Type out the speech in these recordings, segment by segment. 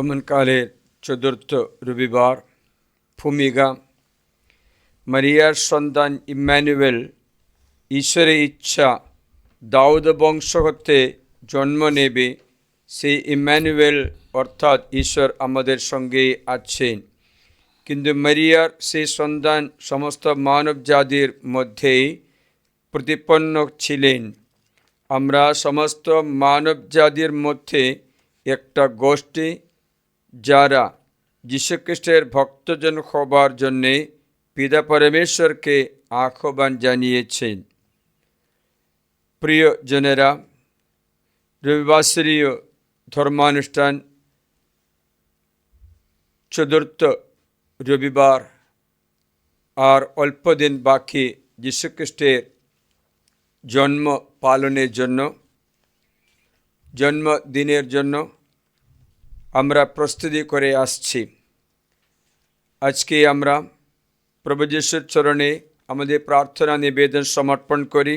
আগমনকালের চতুর্থ রবিবার ভূমিকা মারিয়ার সন্তান ইম্মানুয়েল ঈশ্বরের ইচ্ছা দাউদ বংশ হতে জন্ম নেবে। সেই ইম্মানুয়েল অর্থাৎ ঈশ্বর আমাদের সঙ্গে আছেন, কিন্তু মারিয়ার সেই সন্তান সমস্ত মানব জাতির মধ্যেই প্রতিপন্ন ছিলেন। আমরা সমস্ত মানব জাতির মধ্যে একটা গোষ্ঠী যারা যীশুখ্রিস্টের ভক্তজন হবার জন্যে পিতা পরমেশ্বরকে আহ্বান জানিয়েছেন। প্রিয় জনেরা, রবিবাসরীয় ধর্মানুষ্ঠান চতুর্থ রবিবার, আর অল্প দিন বাকি যীশুখ্রিস্টের জন্ম পালনের জন্য, জন্মদিনের জন্য আমরা প্রস্তুতি করে আসছি। আজকে আমরা প্রভু যীশুর চরণে আমাদের প্রার্থনা নিবেদন সমর্পণ করি।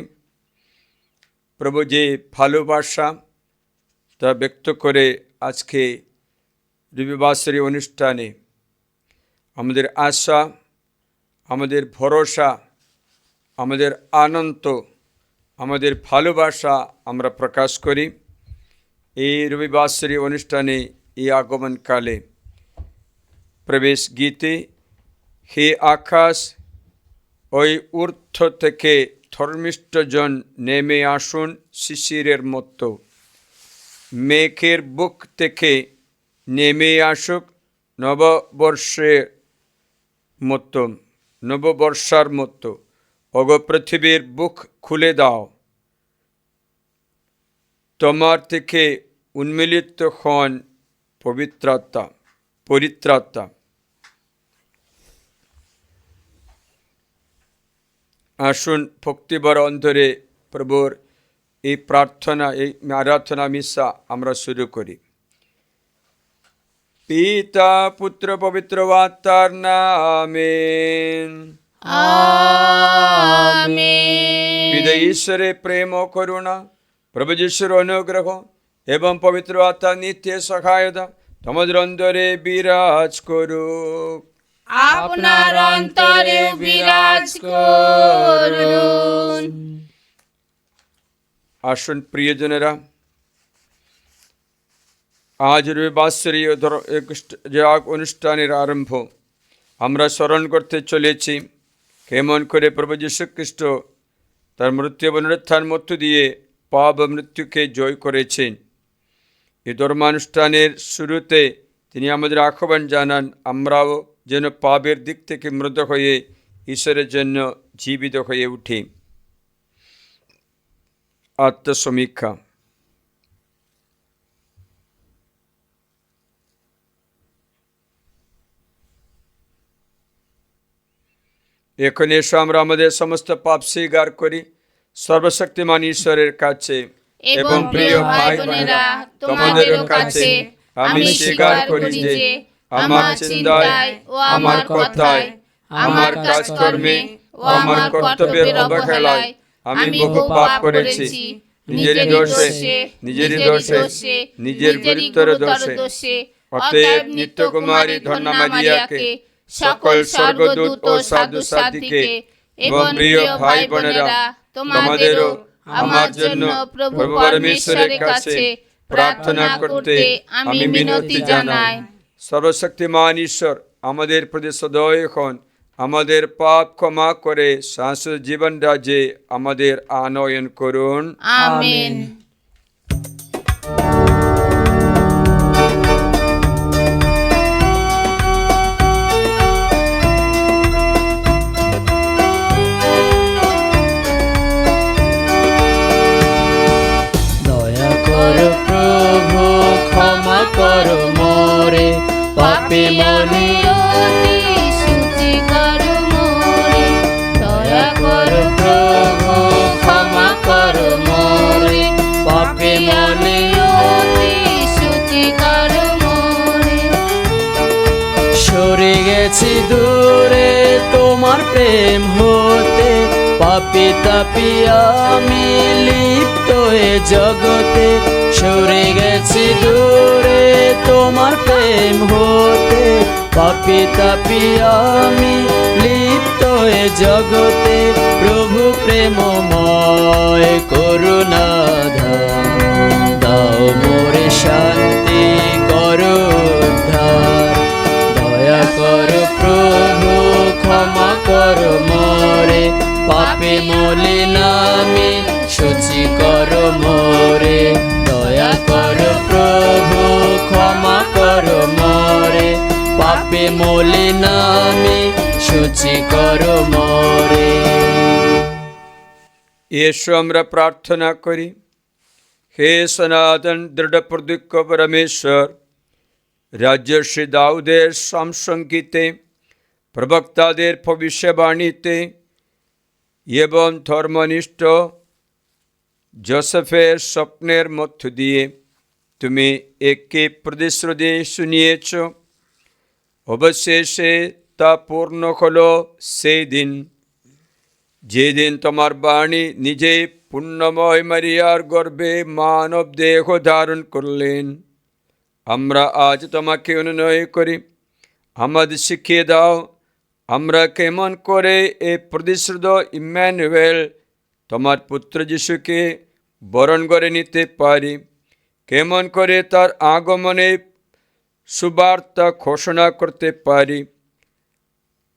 প্রভু যে ভালোবাসা তা ব্যক্ত করে আজকে রবিবাসরী অনুষ্ঠানে আমাদের আশা, আমাদের ভরসা, আমাদের আনন্দ, আমাদের ভালোবাসা আমরা প্রকাশ করি। এই রবিবাসরী অনুষ্ঠানে এই আগমনকালে প্রবেশ গীতে হে আকাশ ওই ঊর্ধ্ব থেকে ধর্মিষ্ঠজন নেমে আসুন শিশিরের মতো, মেঘের বুক থেকে নেমে আসুক নববর্ষার মতো। অগ পৃথিবীর বুক খুলে দাও, তোমার থেকে উন্মিলিত হন পবিত্রাত্মা। আসুন ভক্তিভরা অন্তরে প্রভুর এই প্রার্থনা, এই আরাধনা মিশা আমরা শুরু করি। পিতা পুত্র পবিত্র আত্মার নামে আমেন। পিতা ঈশ্বরের প্রেম ও করুণা, প্রভু যিশুর অনুগ্রহ এবং পবিত্র আত্মার নিত্য সহায়তা তোমাদের অন্তরে বিরাজ করুক। আপনার অন্তরে বিরাজ করুন। আসুন প্রিয়জনেরা, আজ রবিবাসরীয় অনুষ্ঠানের আরম্ভ আমরা স্মরণ করতে চলেছি কেমন করে প্রভু যীশু খ্রিস্ট তার মৃত্যু পুনরুত্থানের মধ্য দিয়ে পাপ মৃত্যুকে জয় করেছেন। এই ধর্মানুষ্ঠানের শুরুতে তিনি আমাদের আহ্বান জানান আমরাও যেন পাপের দিক থেকে মৃত হয়ে ঈশ্বরের জন্য জীবিত হয়ে উঠি। আত্মসমীক্ষা। এখন এসো আমরা আমাদের সমস্ত পাপ স্বীকার করি সর্বশক্তিমান ঈশ্বরের কাছে এবং প্রিয় ভাই বোনেরা তোমাদের কাছে আমি স্বীকার করি যে আমার চিন্তায় ও আমার কথায়, আমার কাজকর্মে ও আমার কর্তব্যের অবহেলায় আমি বহু পাপ করেছি। নিজের দোষে নিজের গুরুতর দোষে। অতএব নিত্যকুমারী ধন্যা মারিয়াকে, সকল স্বর্গদূত ও সাধু সাধিকে এবং প্রিয় ভাই বোনেরা তোমাদেরও আমার জন্য প্রভু পরমেশ্বরের কাছে প্রার্থনা করতে আমি মিনতি জানাই। সর্বশক্তিমান ঈশ্বর আমাদের প্রতি সদয় হন, আমাদের পাপ ক্ষমা করে শাশ্বত জীবন রাজ্যে আমাদের আনয়ন করুন। আমেন। করো মোরে পাপে মনে অতি শুচি করো মোরে, দয়া করো প্রভু ক্ষমা করো মোরে পাপে মনে অতি শুচি করো মোরে। সরে গেছি দূরে তোমার প্রেম হতে, পাপি তাপি আমি লিপ্ত এ জগতে, সরে গেছি দূরে তোমার প্রেম হতে। পাপি তাপি আমি লিপ্ত এ জগতে, প্রভু প্রেমময় করুণা ধাম, দাও মোরে শান্তি করো উদ্ধার। দয়া করো প্রভু ক্ষমা করো মোরে, পাপে মলিন আমি শুচি করো মোরে। দয়া করো প্রভু ক্ষমা করো মোরে, পাপে মলিন আমি শুচি করো মোরে। এসো আমরা প্রার্থনা করি। হে সনাতন দৃঢ় প্রতিজ্ঞ পরমেশ্বর, রাজর্ষি দাউদের সংসঙ্গীতে, প্রবক্তাদের ভবিষ্যবাণীতে এবং ধর্মনিষ্ঠ যোসেফের স্বপ্নের মধ্য দিয়ে তুমি একটি প্রতিশ্রুতি শুনিয়েছ। অবশেষে তা পূর্ণ হলো সেই দিন, যেদিন তোমার বাণী নিজেই পুণ্যময় মারিয়ার গর্ভে মানব দেহ ধারণ করলেন। আমরা আজ তোমাকে অনুনয় করি, আমাদের শিখিয়ে দাও আমরা কেমন করে এই প্রতিশ্রুত ইম্মানুয়েল তোমার পুত্র যিশুকে বরণ করে নিতে পারি, কেমন করে তার আগমনে সুবার্তা ঘোষণা করতে পারি।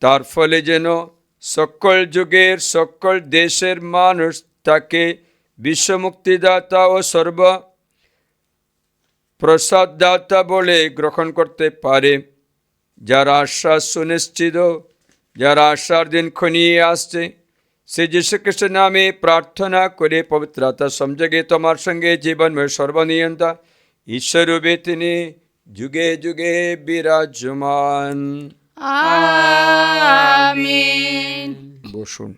তার ফলে যেন সকল যুগের সকল দেশের মানুষ তাকে বিশ্বমুক্তিদাতা ও সর্ব প্রসাদদাতা বলে গ্রহণ করতে পারে। যার আশ্বাস সুনিশ্চিত, যার আশার দিন ঘনিয়ে আসছে, সে যীশুখ্রিস্টের নামে প্রার্থনা করে পবিত্র আত্মার সংযোগে তোমার সঙ্গে জীবনময় সর্বনিয়ন্তা ঈশ্বররূপে তিনি যুগে যুগে বিরাজমান। আমেন। বসুন।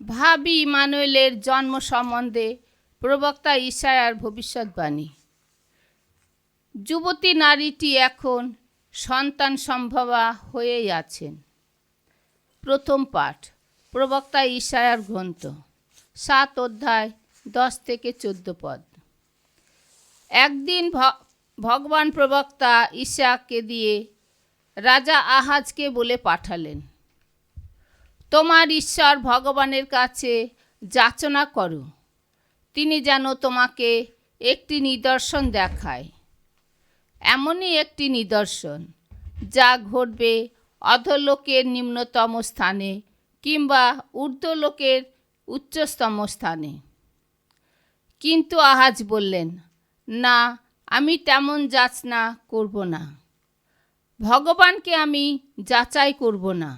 ভাবি ইমানুয়েলের জন্ম সম্বন্ধে প্রবক্তা ইসায়ার ভবিষ্যৎবাণী। যুবতী নারীটি এখন সন্তান সম্ভবা হয়েই আছেন। প্রথম পাঠ প্রবক্তা ইসায়ার গ্রন্থ 7 অধ্যায় 10 থেকে 14 পদ। একদিন ভগবান প্রবক্তা ইসায়াকে দিয়ে রাজা আহাজকে বলে পাঠালেন, তোমার ঈশ্বর ভগবানের কাছে যাচনা করো, তিনি যেন তোমাকে একটি নিদর্শন দেখায়, এমনই একটি নিদর্শন যা ঘটবে অধোলোকের নিম্নতম স্থানে কিংবা ঊর্ধ্বলোকের উচ্চতম স্থানে। কিন্তু আহাজ বললেন, না, আমি তেমন যাচনা করব না, ভগবানকে আমি যাচাই করব না।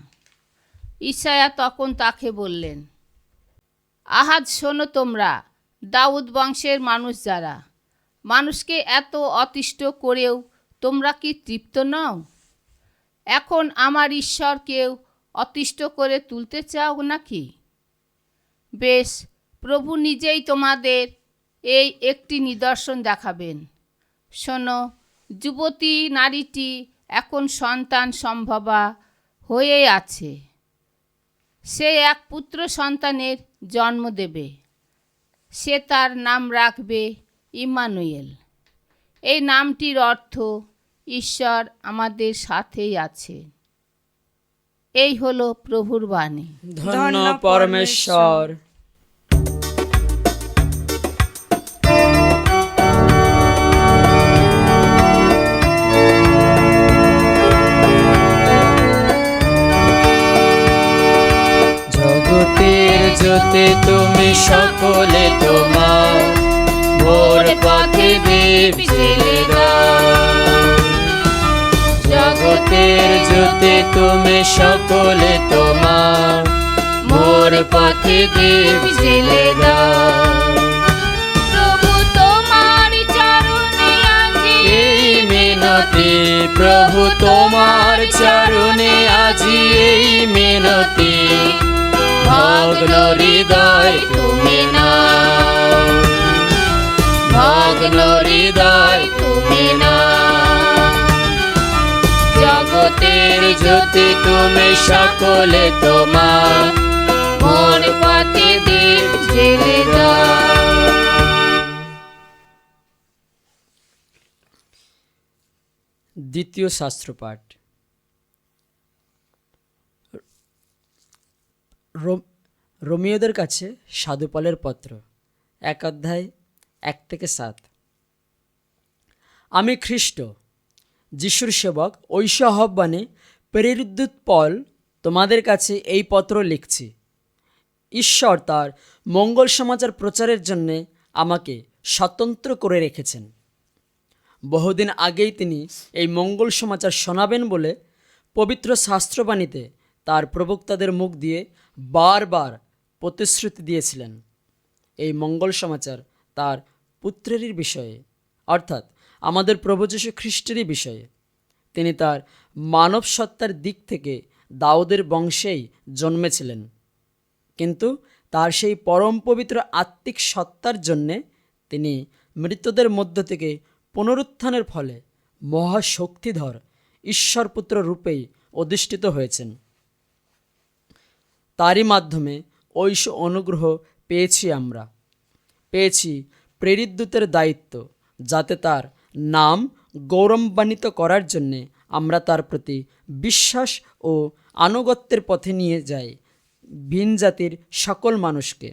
ইসায়া তখন তাকে বললেন, আহাজ শোনো, তোমরা দাউদ বংশের মানুষ যারা, মানুষকে এত অতিষ্ঠ করেও তোমরা কি তৃপ্ত নও? এখন আমার ঈশ্বরকেও অতিষ্ঠ করে তুলতে চাও নাকি? বেশ, প্রভু নিজেই তোমাদের এই একটি নিদর্শন দেখাবেন। শোনো, যুবতী নারীটি এখন সন্তান সম্ভবা হয়ে আছে, সে এক পুত্র সন্তানের জন্ম দেবে, সে তার নাম রাখবে ইম্মানুয়েল। এই নামটির অর্থ ঈশ্বর আমাদের সাথেই আছে। এই হলো প্রভুর বাণী। ধন্য পরমেশ্বর। জগতের জ্যোতি তুমি, সকলে তোমার ভোর পথে দীপ জ্বেলে দাও। জগতের জ্যোতি তুমি, সকলে তোমার ভোর পথে দীপ জ্বেলে দাও। প্রভু তোমার চরণে আজি এই মিনতি, প্রভু তোমার চরণে আজি এই মিনতি, ভগ্ন হৃদয় তুমি নাও, ভগ্ন হৃদয় তুমি নাও। জগতের জ্যোতি তুমি সকলে তোমার, মোর পথে দীপ জ্বেলে দাও। দ্বিতীয় শাস্ত্রপাঠ। রোমীয়দের কাছে সাধু পলের পত্র, 1 অধ্যায় 1-7। আমি খ্রিস্ট যিশুর সেবক ঐশ আহ্বানে প্রেরিত পল তোমাদের কাছে এই পত্র লিখছি। ঈশ্বর তার মঙ্গল সমাচার প্রচারের জন্যে আমাকে স্বতন্ত্র করে রেখেছেন। বহুদিন আগেই তিনি এই মঙ্গল সমাচার শোনাবেন বলে পবিত্র শাস্ত্রবাণীতে তার প্রবক্তাদের মুখ দিয়ে বারবার প্রতিশ্রুতি দিয়েছিলেন। এই মঙ্গল সমাচার তার পুত্রেরই বিষয়ে, অর্থাৎ আমাদের প্রভু যীশু খ্রিস্টেরই বিষয়ে। তিনি তার মানব সত্তার দিক থেকে দাউদের বংশেই জন্মেছিলেন, কিন্তু তার সেই পরম পবিত্র আত্মিক সত্তার জন্যে তিনি মৃতদের মধ্য থেকে পুনরুত্থানের ফলে মহাশক্তিধর ঈশ্বরপুত্র রূপেই অধিষ্ঠিত হয়েছেন। তারই মাধ্যমে ঐশ অনুগ্রহ পেয়েছি। আমরা পেয়েছি প্রেরিত দূতের দায়িত্ব, যাতে তার নাম গৌরবান্বিত করার জন্যে আমরা তার প্রতি বিশ্বাস ও আনুগত্যের পথে নিয়ে যাই ভিন জাতির সকল মানুষকে।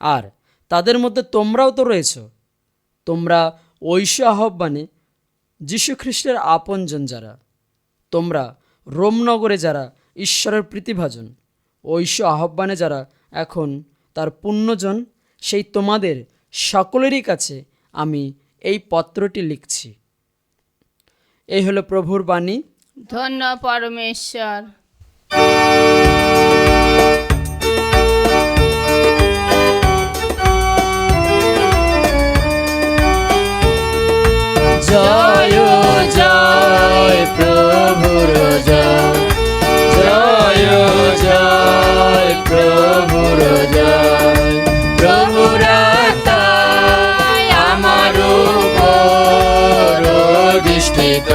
আর তাদের মধ্যে তোমরাও তো রয়েছ। তোমরা ঐশ আহ্বানে যীশুখ্রিস্টের আপনজন যারা, তোমরা রোমনগরে যারা ঈশ্বরের প্রীতিভাজন, ঐশ আহ্বানে যারা এখন তার পুণ্যজন, সেই তোমাদের সকলেরই কাছে আমি এই পত্রটি লিখছি। এই হলো প্রভুর বাণী। ধন্য পরমেশ্বর। জয় জয় প্রভুর জয়, জয় জয় প্রভুর জয়। প্রভুর আত্মায় আমার উপর অধিষ্ঠিত,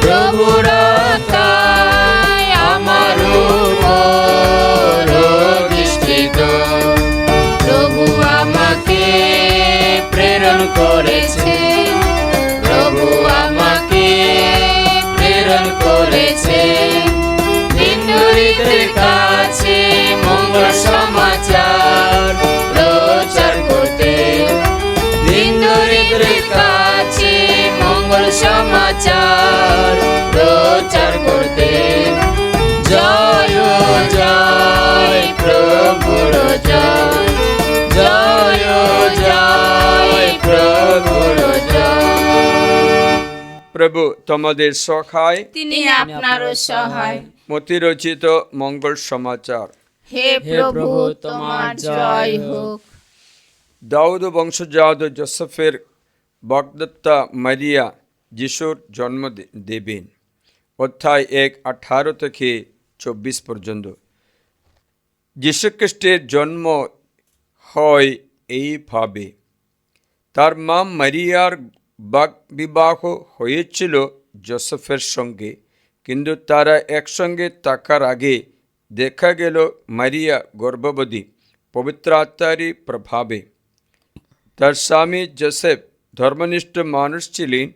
প্রভুর আত্মায় আমার উপর অধিষ্ঠিত। প্রভু আমাকে প্রেরণ করেছে, প্রভু আমাকে প্রেরণ করেছে দীনদরিদ্রের কাছে মঙ্গল সমাচার প্রচার করতে, দীনদরিদ্রের কাছে মঙ্গল সমাচার প্রচার করতে। জয় জয় প্রভুর জয়, জয় জয় প্রভুর জয়। প্রভু তোমাদের সহায়, তিনি আপনারও সহায়। মতিরচিত মঙ্গল সমাচার। হে প্রভু, তোমার জয় হোক। দাউদ বংশজাত জোসেফের বাগদত্তা মারিয়া যিশুর জন্ম দেবেন। অধ্যায় 1:18-24 পর্যন্ত। যীশুখ্রিস্টের জন্ম হয় এইভাবে। তার মা মারিয়ার বাগবিবাহ হয়েছিল জোসেফের সঙ্গে, কিন্তু তারা একসঙ্গে থাকার আগে দেখা গেল মারিয়া গর্ভবতী পবিত্র আত্মারই প্রভাবে। তার স্বামী জোসেফ ধর্মনিষ্ঠ মানুষ ছিলেন।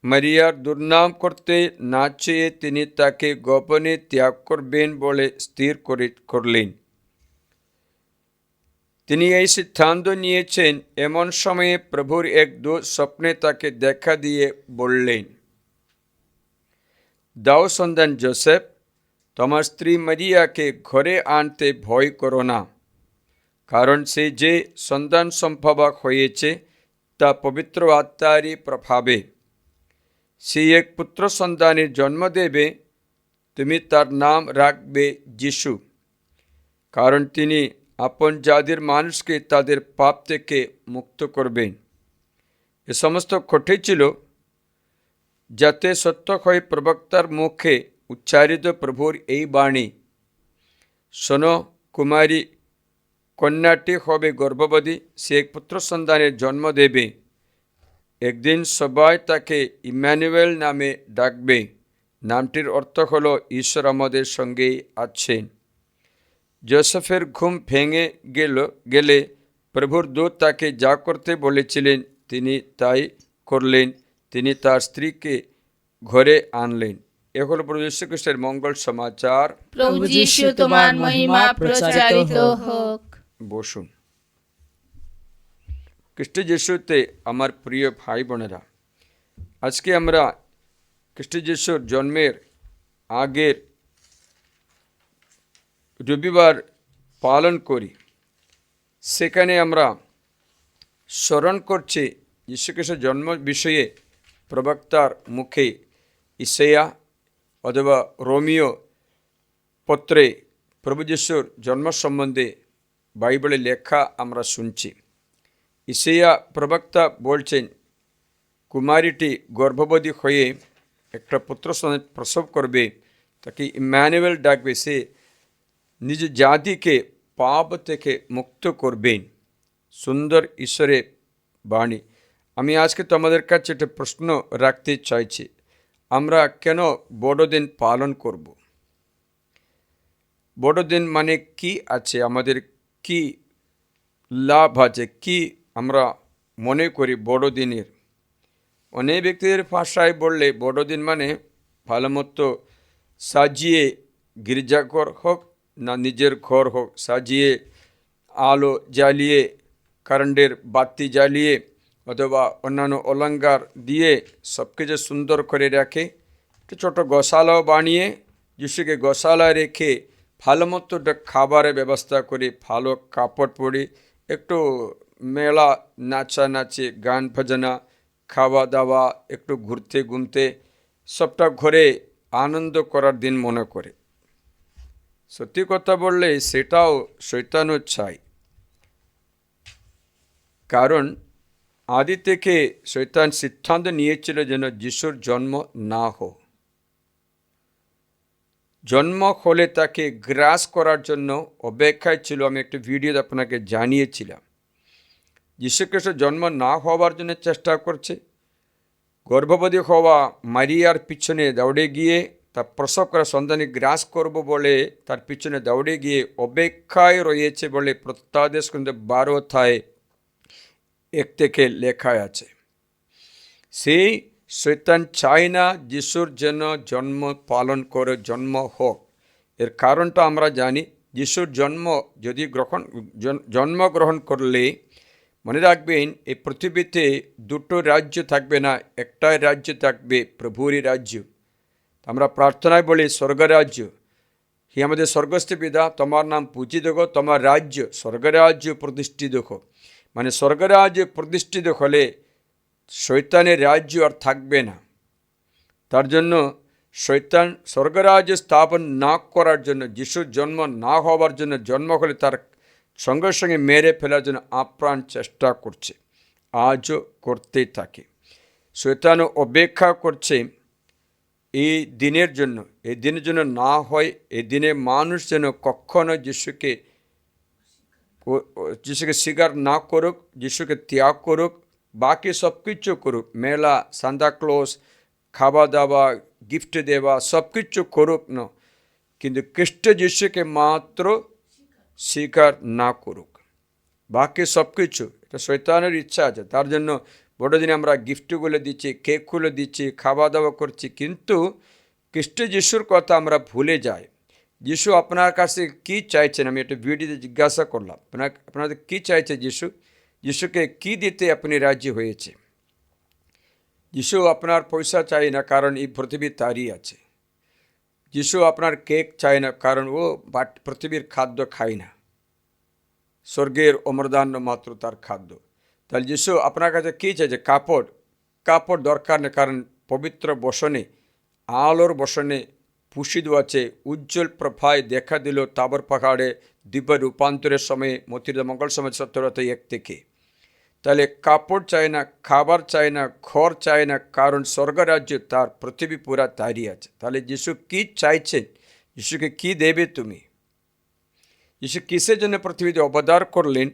মারিয়ার দুর্নাম করতে না চেয়ে তিনি তাকে গোপনে ত্যাগ করবেন বলে স্থির করলেন। তিনি এই সিদ্ধান্ত নিয়েছেন এমন সময়ে প্রভুর এক দূত স্বপ্নে তাকে দেখা দিয়ে বললেন, দাও সন্তান জোসেফ, তোমার স্ত্রী মারিয়াকে ঘরে আনতে ভয় করো না, কারণ সে যে সন্তান সম্ভবা হয়েছে তা পবিত্র আত্মারই প্রভাবে। সে এক পুত্র সন্তানের জন্ম দেবে, তুমি তার নাম রাখবে যিশু, কারণ তিনি আপন জাতির মানুষকে তাদের পাপ থেকে মুক্ত করবেন। এ সমস্ত ঘটেছিল যাতে সত্য হয় প্রবক্তার মুখে উচ্চারিত প্রভুর এই বাণী, শোনো, কুমারী কন্যাটি হবে গর্ভবতী, সে এক পুত্র সন্তানের জন্ম দেবে। একদিন সবাই তাকে ইম্যানুয়েল নামে ডাকবে, নামটির অর্থ হলো ঈশ্বর আমাদের সঙ্গেই আছেন। যোসেফের ঘুম ভেঙে গেলে প্রভুর দূত তাকে যা করতে বলেছিলেন তিনি তাই করলেন। তিনি তার স্ত্রীকে ঘরে আনলেন। এ হলো প্রভু যীশু খ্রিস্টের মঙ্গল সমাচার। প্রভু যীশু তোমার মহিমা প্রচারিত হোক। বসুন। খ্রিস্ট যিশুতে আমার প্রিয় ভাই বোনেরা, আজকে আমরা খ্রিস্ট যিশুর জন্মের আগের রবিবার পালন করি। সেখানে আমরা স্মরণ করছি যীশু খ্রিস্টের জন্ম বিষয়ে প্রবক্তার মুখে ইসাইয়া অথবা রোমিও পত্রে প্রভু যীশুর জন্ম সম্বন্ধে বাইবেলে লেখা আমরা শুনছি। ইসাইয়া প্রবক্তা বলছেন, কুমারীটি গর্ভবতী হয়ে একটা পুত্র প্রসব করবে, তাকে ইম্যানুয়েল ডাকবে। সে নিজ জাতিকে পাপ থেকে মুক্ত করবেন। সুন্দর ঈশ্বরের বাণী। আমি আজকে তোমাদের কাছে একটা প্রশ্ন রাখতে চাইছি, আমরা কেন বড়দিন পালন করব? বড়দিন মানে কি আছে, আমাদের কি লাভ আছে, কি আমরা মনে করি বড়দিনের? অনেক ব্যক্তিদের ভাষায় বললে বড়দিন মানে ভালো মতো সাজিয়ে গির্জাঘর হোক না নিজের ঘর হোক, সাজিয়ে আলো জ্বালিয়ে কারেন্টের বাতি জ্বালিয়ে অথবা অন্যান্য অলঙ্কার দিয়ে সব কিছু সুন্দর করে রাখে। একটু ছোটো গোশালাও বানিয়ে যিশুকে গোশালায় রেখে ভালো মতো একটা খাবারের ব্যবস্থা করে, ভালো কাপড় পরে, একটু মেলা নাচানাচি, গান ভজনা, খাওয়া দাওয়া, একটু ঘুরতে ঘুমতে সবটা ঘরে আনন্দ করার দিন মনে করে। সত্যি কথা বললে সেটাও শয়তানও চায়। কারণ আদি থেকে শয়তান সিদ্ধান্ত নিয়েছিল যেন যিশুর জন্ম না হোক। জন্ম হলে তাকে গ্রাস করার জন্য অপেক্ষায় ছিল। আমি একটা ভিডিওতে আপনাকে জানিয়েছিলাম, যীশুখ্রিস্টের জন্ম না হওয়ার জন্য চেষ্টা করছে। গর্ভবতী হওয়া মারিয়ার পিছনে দৌড়ে গিয়ে তার প্রসব করা সন্তানকে গ্রাস করব বলে তার পিছনে দৌড়ে গিয়ে অপেক্ষায় রয়েছে বলে প্রত্যাদেশ কিন্তু 12 অধ্যায় 1 থেকে লেখা আছে। সেই শয়তান চায় না যিশুর যেন জন্ম পালন করে জন্ম হোক। এর কারণটা আমরা জানি। যিশুর জন্ম যদি জন্মগ্রহণ করলে মনে রাখবেন, এই পৃথিবীতে দুটো রাজ্য থাকবে না, একটাই রাজ্য থাকবে, প্রভুরই রাজ্য। আমরা প্রার্থনায় বলি স্বর্গরাজ্য। হে আমাদের স্বর্গস্থ পিতা, তোমার নাম পূজিত হোক, তোমার রাজ্য স্বর্গরাজ্য প্রতিষ্ঠিত হোক। মানে স্বর্গরাজ্য প্রতিষ্ঠিত হলে শয়তানের রাজ্য আর থাকবে না। তার জন্য শয়তান স্বর্গরাজ্য স্থাপন না করার জন্য, যিশুর জন্ম না হওয়ার জন্য, জন্ম হলে তার সঙ্গে সঙ্গে মেরে ফেলার জন্য আপ্রাণ চেষ্টা করছে, আজও করতে থাকে। শয়তানও অপেক্ষা করছে এই দিনের জন্য। এই দিনের জন্য না হয়, এই দিনে মানুষ যেন কখনো যিশুকে স্বীকার না করুক, যিশুকে ত্যাগ করুক, বাকি সব কিছু করুক, মেলা, সান্তা ক্লজ, খাওয়া দাওয়া, গিফট দেওয়া সব কিছু করুক না, কিন্তু খ্রিস্ট যিশুকে মাত্র স্বীকার না করুক। বাকি সব কিছু এটা শয়তানের ইচ্ছা আছে। তার জন্য বড়দিনে আমরা গিফটগুলো দিচ্ছি, কেকগুলো দিচ্ছি, খাওয়া দাওয়া করছি, কিন্তু খ্রিস্ট যিশুর কথা আমরা ভুলে যাই। যিশু আপনার কাছে কি চাইছেন? আমি একটা ভিডিওতে জিজ্ঞাসা করলাম, আপনাদের কি চাইছে যিশু? যিশুকে কি দিতে আপনি রাজি হয়েছে? যিশু আপনার পয়সা চাই না, কারণ এই পৃথিবী তারই আছে। যিশু আপনার কেক চায় না, কারণ ও পৃথিবীর খাদ্য খায় না, স্বর্গের অমরদান্য মাত্র তার খাদ্য। তাহলে যিশু আপনার কাছে কী চাইছে? কাপড় দরকার নেই, কারণ পবিত্র বসনে, আলোর বসনে পুষিত আছে, উজ্জ্বল প্রভায় দেখা দিল তাবর পাহাড়ে দিব্য রূপান্তরের সময়ে মতির মঙ্গল সময় 17:1 থেকে। তাহলে কাপড় চায় না, খাবার চায় না, ঘর চায় না, কারণ স্বর্গরাজ্য তার, পৃথিবী পুরা তারই আছে। তাহলে যিশু কি চাইছেন? যিশুকে কি দেবে তুমি? যিশু কিসের জন্য পৃথিবীতে অবতার করলেন?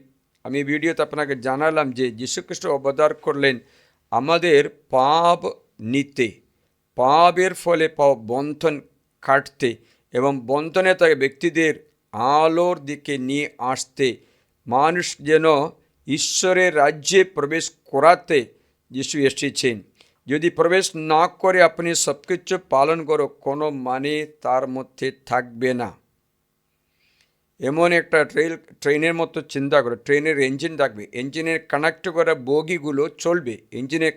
আমি ভিডিওতে আপনাকে জানালাম যে যীশুখ্রিস্ট অবতার করলেন আমাদের পাপ নিতে, পাপের ফলে পাওয়া বন্ধন কাটতে এবং বন্ধনে থাকে ব্যক্তিদের আলোর দিকে নিয়ে আসতে, মানুষ যেন ঈশ্বরের রাজ্যে প্রবেশ করাতে যিশু এসেছেন। যদি প্রবেশ না করে আপনি সব কিছু পালন করো, কোনো মানে তার মধ্যে থাকবে না। এমন একটা ট্রেনের মতো চিন্তা করো, ট্রেনের ইঞ্জিন থাকবে, ইঞ্জিনের কানেক্ট করা বগিগুলো চলবে, ইঞ্জিনের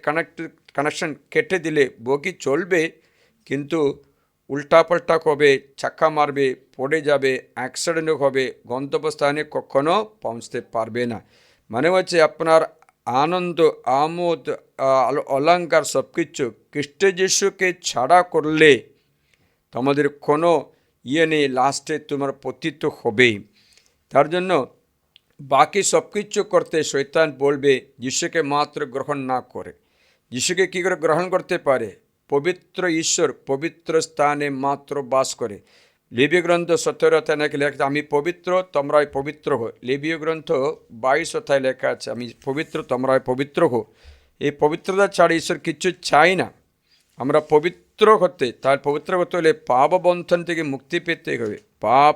কানেকশন কেটে দিলে বগি চলবে, কিন্তু উল্টাপাল্টা হবে, চাক্কা মারবে, পড়ে যাবে, অ্যাক্সিডেন্ট হবে, গন্তব্যস্থানে কখনো পৌঁছতে পারবে না। মানে হচ্ছে আপনার আনন্দ, আমোদ, অলঙ্কার সব কিছু খ্রিস্ট যিশুকে ছাড়া করলে তোমাদের কোনো নেই, লাস্টে তোমার পতিত হবেই। তার জন্য বাকি সব কিছু করতে শয়তান বলবে যিশুকে মাত্র গ্রহণ না করে। যিশুকে কী করে গ্রহণ করতে পারে? পবিত্র ঈশ্বর পবিত্র স্থানে মাত্র বাস করে। লেবীয় গ্রন্থ 17 অধ্যায় নাকি লেখা, আমি পবিত্র তোমরাই পবিত্র হো। লেবীয় গ্রন্থ 22 অধ্যায় লেখা আছে, আমি পবিত্র তোমরাই পবিত্র হো। এই পবিত্রতা ছাড়া ঈশ্বর কিছু চাই না। আমরা পবিত্র হতে, তার পবিত্র হতে হলে পাপ বন্ধন থেকে মুক্তি পেতে হবে। পাপ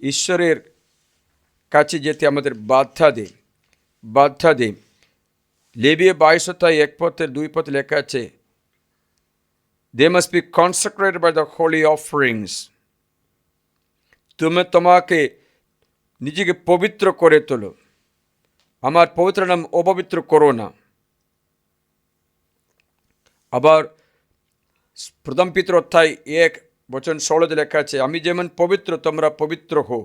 ঈশ্বরের কাছে যেতে আমাদের বাধা দেয়। লেবীয় 22 অধ্যায় 1 পথের 2 পথ লেখা আছে, they must be consecrated by the holy offerings. তোমাকে নিজেকে পবিত্র করে তোলো, আমার পবিত্র নাম অপবিত্র করো না। আবার প্রথম পিতর অধ্যায় 1:16 লেখা আছে, আমি যেমন পবিত্র তোমরা পবিত্র হো।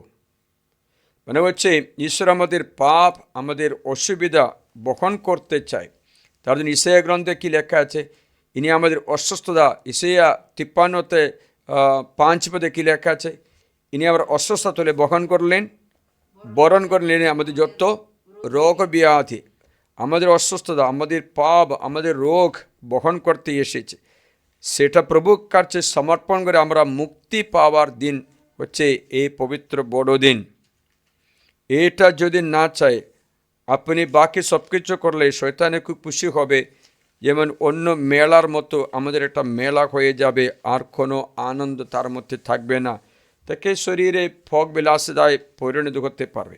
মানে হচ্ছে ঈশ্বর আমাদের পাপ, আমাদের অসুবিধা বহন করতে চায়। তার জন্য ইসাইয়া গ্রন্থে কী লেখা আছে, ইনি আমাদের অসুস্থতা, ইসাইয়া 53:5 কী লেখা আছে, ইনি আমার অসুস্থতা তুলে বরণ করলেন আমাদের যত রোগ ব্যাধি, আমাদের অসুস্থতা, আমাদের পাপ, আমাদের রোগ বহন করতে এসেছে। সেটা প্রভুর কাছে সমর্পণ করে আমরা মুক্তি পাওয়ার দিন হচ্ছে এই পবিত্র বড়দিন। এটা যদি না চায়, আপনি বাকি সব কিছু করলে শয়তানে খুব খুশি হবে, যেমন অন্য মেলার মতো আমাদের একটা মেলা হয়ে যাবে, আর কোনো আনন্দ তার মধ্যে থাকবে না, তাকে শরীরে ভোগ বিলাসিতায় পরিণত করতে পারবে।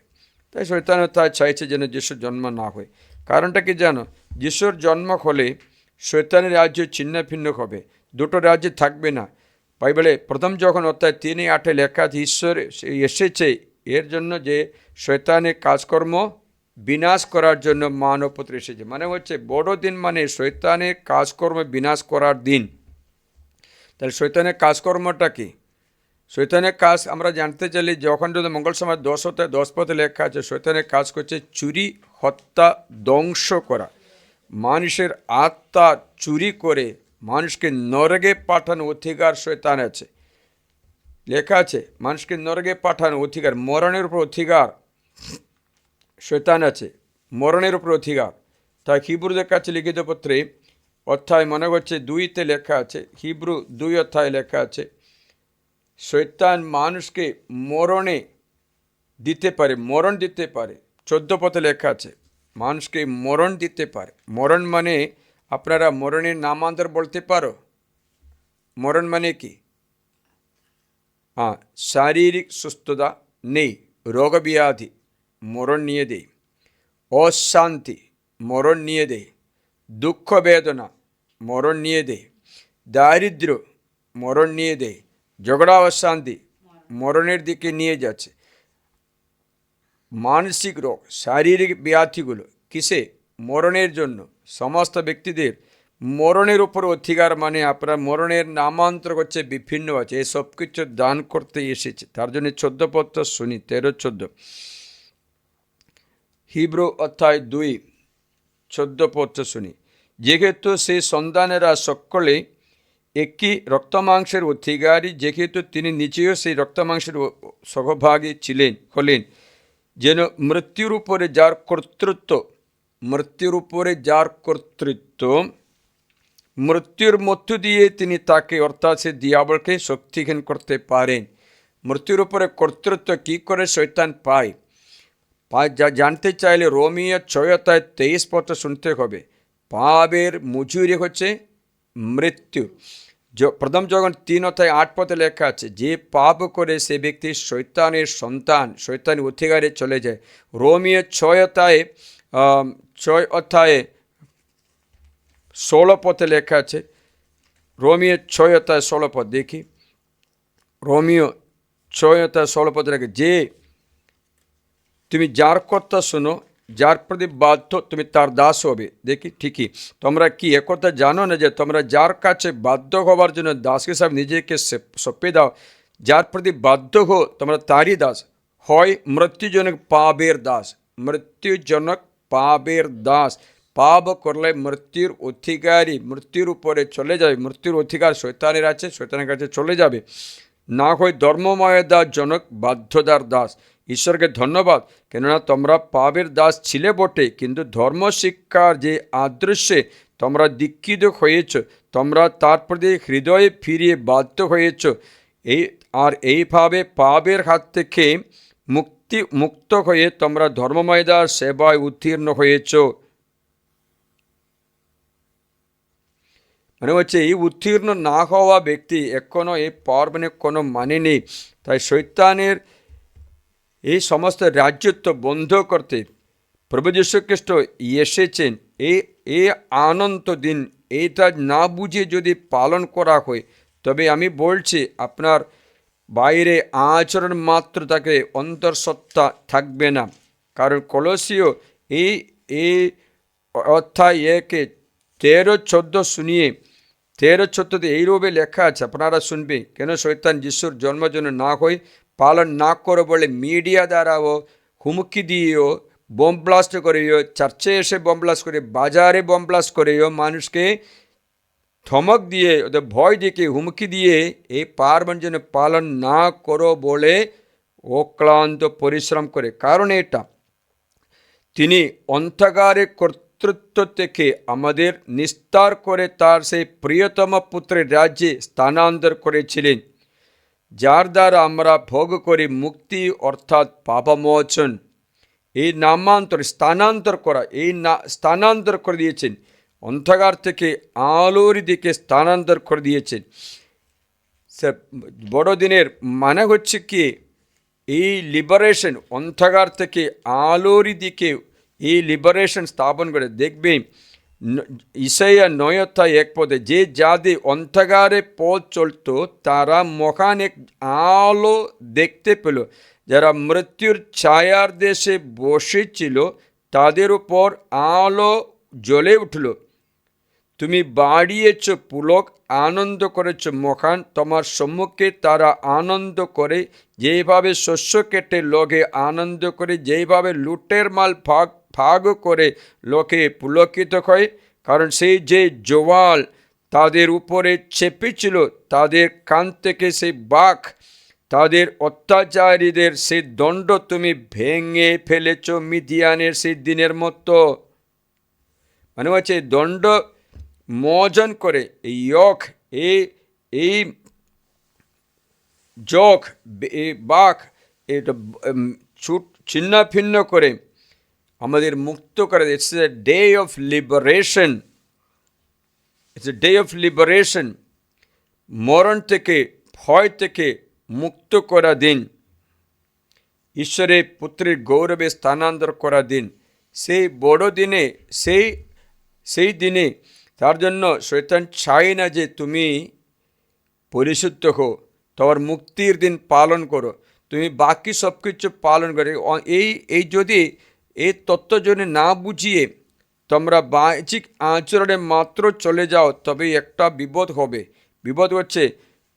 তাই শয়তানে তাই চাইছে যেন যিশুর জন্ম না হয়। কারণটা কি জানো? যিশুর জন্ম হলে শয়তানের রাজ্য ছিন্ন ভিন্ন হবে, দুটো রাজ্য থাকবে না। বাইবেলে প্রথম যখন অধ্যায় 3:8 লেখা আছে, ঈশ্বর এসেছে এর জন্য যে শয়তানের কাজকর্ম বিনাশ করার জন্য মানবপুত্র এসেছে। মানে হচ্ছে বড়দিন মানে শয়তানের কাজকর্ম বিনাশ করার দিন। তাহলে শয়তানের কাজকর্মটা কি? শয়তানের কাজ আমরা জানতে চাইলে যখন যদি মঙ্গল সমাজ 10 পথে লেখা আছে, শয়তানের কাজ করছে চুরি, হত্যা, ধ্বংস করা, মানুষের আত্মা চুরি করে মানুষকে নরকে পাঠানো অধিকার শয়তান আছে। লেখা আছে মানুষকে নরকে পাঠানো অধিকার, মরণের উপর অধিকার শয়তান আছে, মরণের উপর অধিকার। তাই হিব্রুদের কাছে লিখিত পত্রে অধ্যায় মনে হচ্ছে 2 লেখা আছে, হিব্রু 2 অধ্যায় লেখা আছে, শয়তান মানুষকে মরণ দিতে পারে। 14 পথে লেখা আছে মানুষকে মরণ দিতে পারে। মরণ মানে আপনারা মরণের নামান্তর বলতে পারো। মরণ মানে কি? শারীরিক সুস্থতা নেই, রোগ ব্যাধি মরণ নিয়ে দেয়, অশান্তি মরণ নিয়ে দেয়, দুঃখ বেদনা মরণ নিয়ে দেয়, দারিদ্র মরণ নিয়ে দেয়, ঝগড়া অশান্তি মরণের দিকে নিয়ে যাচ্ছে। মানসিক রোগ, শারীরিক ব্যাধিগুলো কিসে? মরণের জন্য। সমস্ত ব্যক্তিদের মরণের উপর অধিকার, মানে আপনার মরণের নামান্তর হচ্ছে বিভিন্ন আছে, এই সব কিছু দান করতে এসেছে। তার জন্য 14 পদ শুনি, 13-14 হিব্রু অধ্যায় 2:14 পদ শুনি, যেহেতু সেই সন্তানেরা সকলে একই রক্তমাংসের অধিকারী, যেহেতু তিনি নিজেও সেই রক্তমাংসের সহভাগী হলেন, যেন মৃত্যুর উপরে যার কর্তৃত্ব, মৃত্যুর মধ্য দিয়ে তিনি তাকে অর্থাৎ সে দিয়াবলকে শক্তিহীন করতে পারেন। মৃত্যুর উপরে কর্তৃত্ব কী করে শয়তান পায় যা জানতে চাইলে রোমিও 6:23 পদ শুনতে হবে। পাপের মজুরি হচ্ছে মৃত্যু। প্রথম যখন 3:8 লেখা আছে, যে পাপ করে সে ব্যক্তি শয়তানের সন্তান, শয়তানের অধিকারে চলে যায়। রোমিও 6:16 লেখা আছে। রোমিও 6:16 দেখি। রোমিও 6:16 লেখা, যে তুমি যার কথা শোনো, যার প্রতি বাধ্য, তুমি তার দাস হবে। দেখি ঠিকই, তোমরা কি একথা জানো না যে তোমরা যার কাছে বাধ্য হবার জন্য দাস হিসাবে নিজেকে সঁপে দাও, যার প্রতি বাধ্য হো তোমরা তারই দাস। হয় মৃত্যুজনক পাপের দাস, মৃত্যুজনক পাপের দাস। পাপ করলে মৃত্যুর অধিকারী, মৃত্যুর উপরে চলে যাবে, মৃত্যুর অধিকার শয়তানের আছে, শয়তানের কাছে চলে যাবে। না হয় ধর্মময়দার জনক বাধ্যদার দাস। ঈশ্বরকে ধন্যবাদ, কেননা তোমরা পাপের দাস ছিলে বটে, কিন্তু ধর্মশিক্ষার যে আদর্শে তোমরা দীক্ষিত হয়েছ, তোমরা তার প্রতি হৃদয়ে ফিরিয়ে বাধ্য হয়েছ, এইভাবে পাপের হাত থেকে মুক্ত হয়ে তোমরা ধর্মময়দার সেবায় উত্তীর্ণ হয়েছ। মানে হচ্ছে, এই উত্তীর্ণ না হওয়া ব্যক্তি এখনও এই পার্বণের কোনো মানে নেই। তাই শয়তানের এই সমস্ত রাজ্যত্ব বন্ধ করতে প্রভু যীশু খ্রিস্ট এসেছেন। এই আনন্দ দিন এইটা না বুঝে যদি পালন করা হয়, তবে আমি বলছি আপনার বাইরে আচরণ মাত্র তাকে অন্তঃসত্ত্বা থাকবে না। কারণ কলসীয় এই অধ্যায় 13-14 শুনিয়ে, 13-14 এইরূপে লেখা আছে, আপনারা শুনবে, কেন শয়তান যিশুর জন্ম যেন না হয়, পালন না করো বলে মিডিয়া দ্বারাও হুমকি দিয়েও, বোম ব্লাস্ট করেও, চার্চে এসে বোম ব্লাস্ট করে, বাজারে বোম ব্লাস্ট করেও, মানুষকে ধমক দিয়ে, ওদের ভয় দেখে, হুমকি দিয়ে এই পার্বণ যেন পালন না করো বলে অক্লান্ত পরিশ্রম করে। কারণ এটা, তিনি অন্ধকারের কর্তৃত্ব থেকে আমাদের নিস্তার করে তার সেই প্রিয়তম পুত্রের রাজ্যে স্থানান্তর করেছিলেন, যার দ্বারা আমরা ভোগ করি মুক্তি, অর্থাৎ পাপমোচন। এই নামান্তর, স্থানান্তর করা, স্থানান্তর করে দিয়েছেন, অন্ধকার থেকে আলোর দিকে স্থানান্তর করে দিয়েছেন। বড়দিনের মানে হচ্ছে কি, এই লিবারেশন, অন্ধকার থেকে আলোর দিকে এই লিবারেশন স্থাপন করে। দেখবে ইসাইয়া 9:1, যে জাতি অন্ধকারে পথ চলত তারা মহান এক আলো দেখতে পেল, যারা মৃত্যুর ছায়ার দেশে বসেছিল তাদের উপর আলো জ্বলে উঠল। তুমি বাড়িয়েছ পুলক, আনন্দ করেছ মখান, তোমার সম্মুখে তারা আনন্দ করে, যেইভাবে শস্য কেটে লোকে আনন্দ করে, যেইভাবে লুটের মাল ভাগ করে লোকে পুলকিত হয়। কারণ সেই যে জোয়াল তাদের উপরে চেপেছিল, তাদের কান থেকে সেই বাঘ, তাদের অত্যাচারীদের সেই দণ্ড তুমি ভেঙে ফেলেছ মিদিয়ানের সেই দিনের মতো। মানে হচ্ছে দণ্ড মোচন করে এই বাঘ এটা ছিন্ন ভিন্ন করে আমাদের মুক্ত করে। It's a day of liberation, it's a day of liberation. মরণ থেকে, ভয় থেকে মুক্ত করা দিন, ঈশ্বরের পুত্রের গৌরবে স্থানান্তর করা দিন। সেই বড় দিনে, সেই দিনে তার জন্য শয়তান চাই না যে তুমি পরিশুদ্ধ হো, তোমার মুক্তির দিন পালন করো, তুমি বাকি সব কিছু পালন করে। এই যদি এই তত্ত্ব যদি না বুঝিয়ে তোমরা বাহ্যিক আচরণে মাত্র চলে যাও, তবে একটা বিপদ হবে। বিপদ হচ্ছে,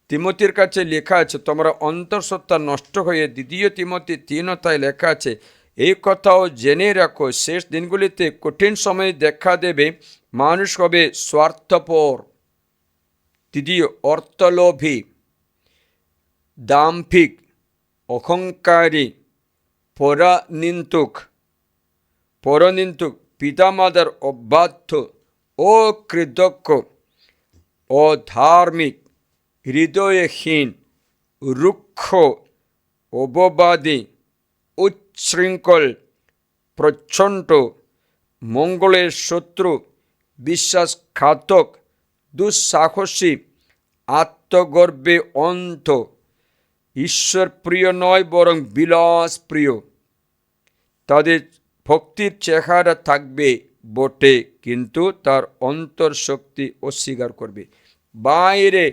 তিমোথীর কাছে লেখা আছে, তোমরা অন্তঃসত্ত্বা নষ্ট হয়ে, 2 তিমোথী 3 লেখা আছে, এই কথাও জেনে রাখো, শেষ দিনগুলিতে কঠিন সময় দেখা দেবে, মানুষ হবে স্বার্থপর, অর্থলোভী, দাম্ভিক, অহংকারী, পরনিন্দুক, পিতামাতার অবাধ্য, অকৃতজ্ঞ, অধার্মিক, হৃদয়হীন, রুক্ষ, অপবাদী, উচ্ছৃঙ্খল, প্রচণ্ড, মঙ্গলের শত্রু, বিশ্বাসঘাতক, দুঃসাহসী, আত্মগর্বে অন্ধ, ঈশ্বর প্রিয় নয় বরং বিলাস প্রিয়। তাদের ভক্তির চেহারা থাকবে বটে, কিন্তু তার অন্তর শক্তি অস্বীকার করবে। বাইরে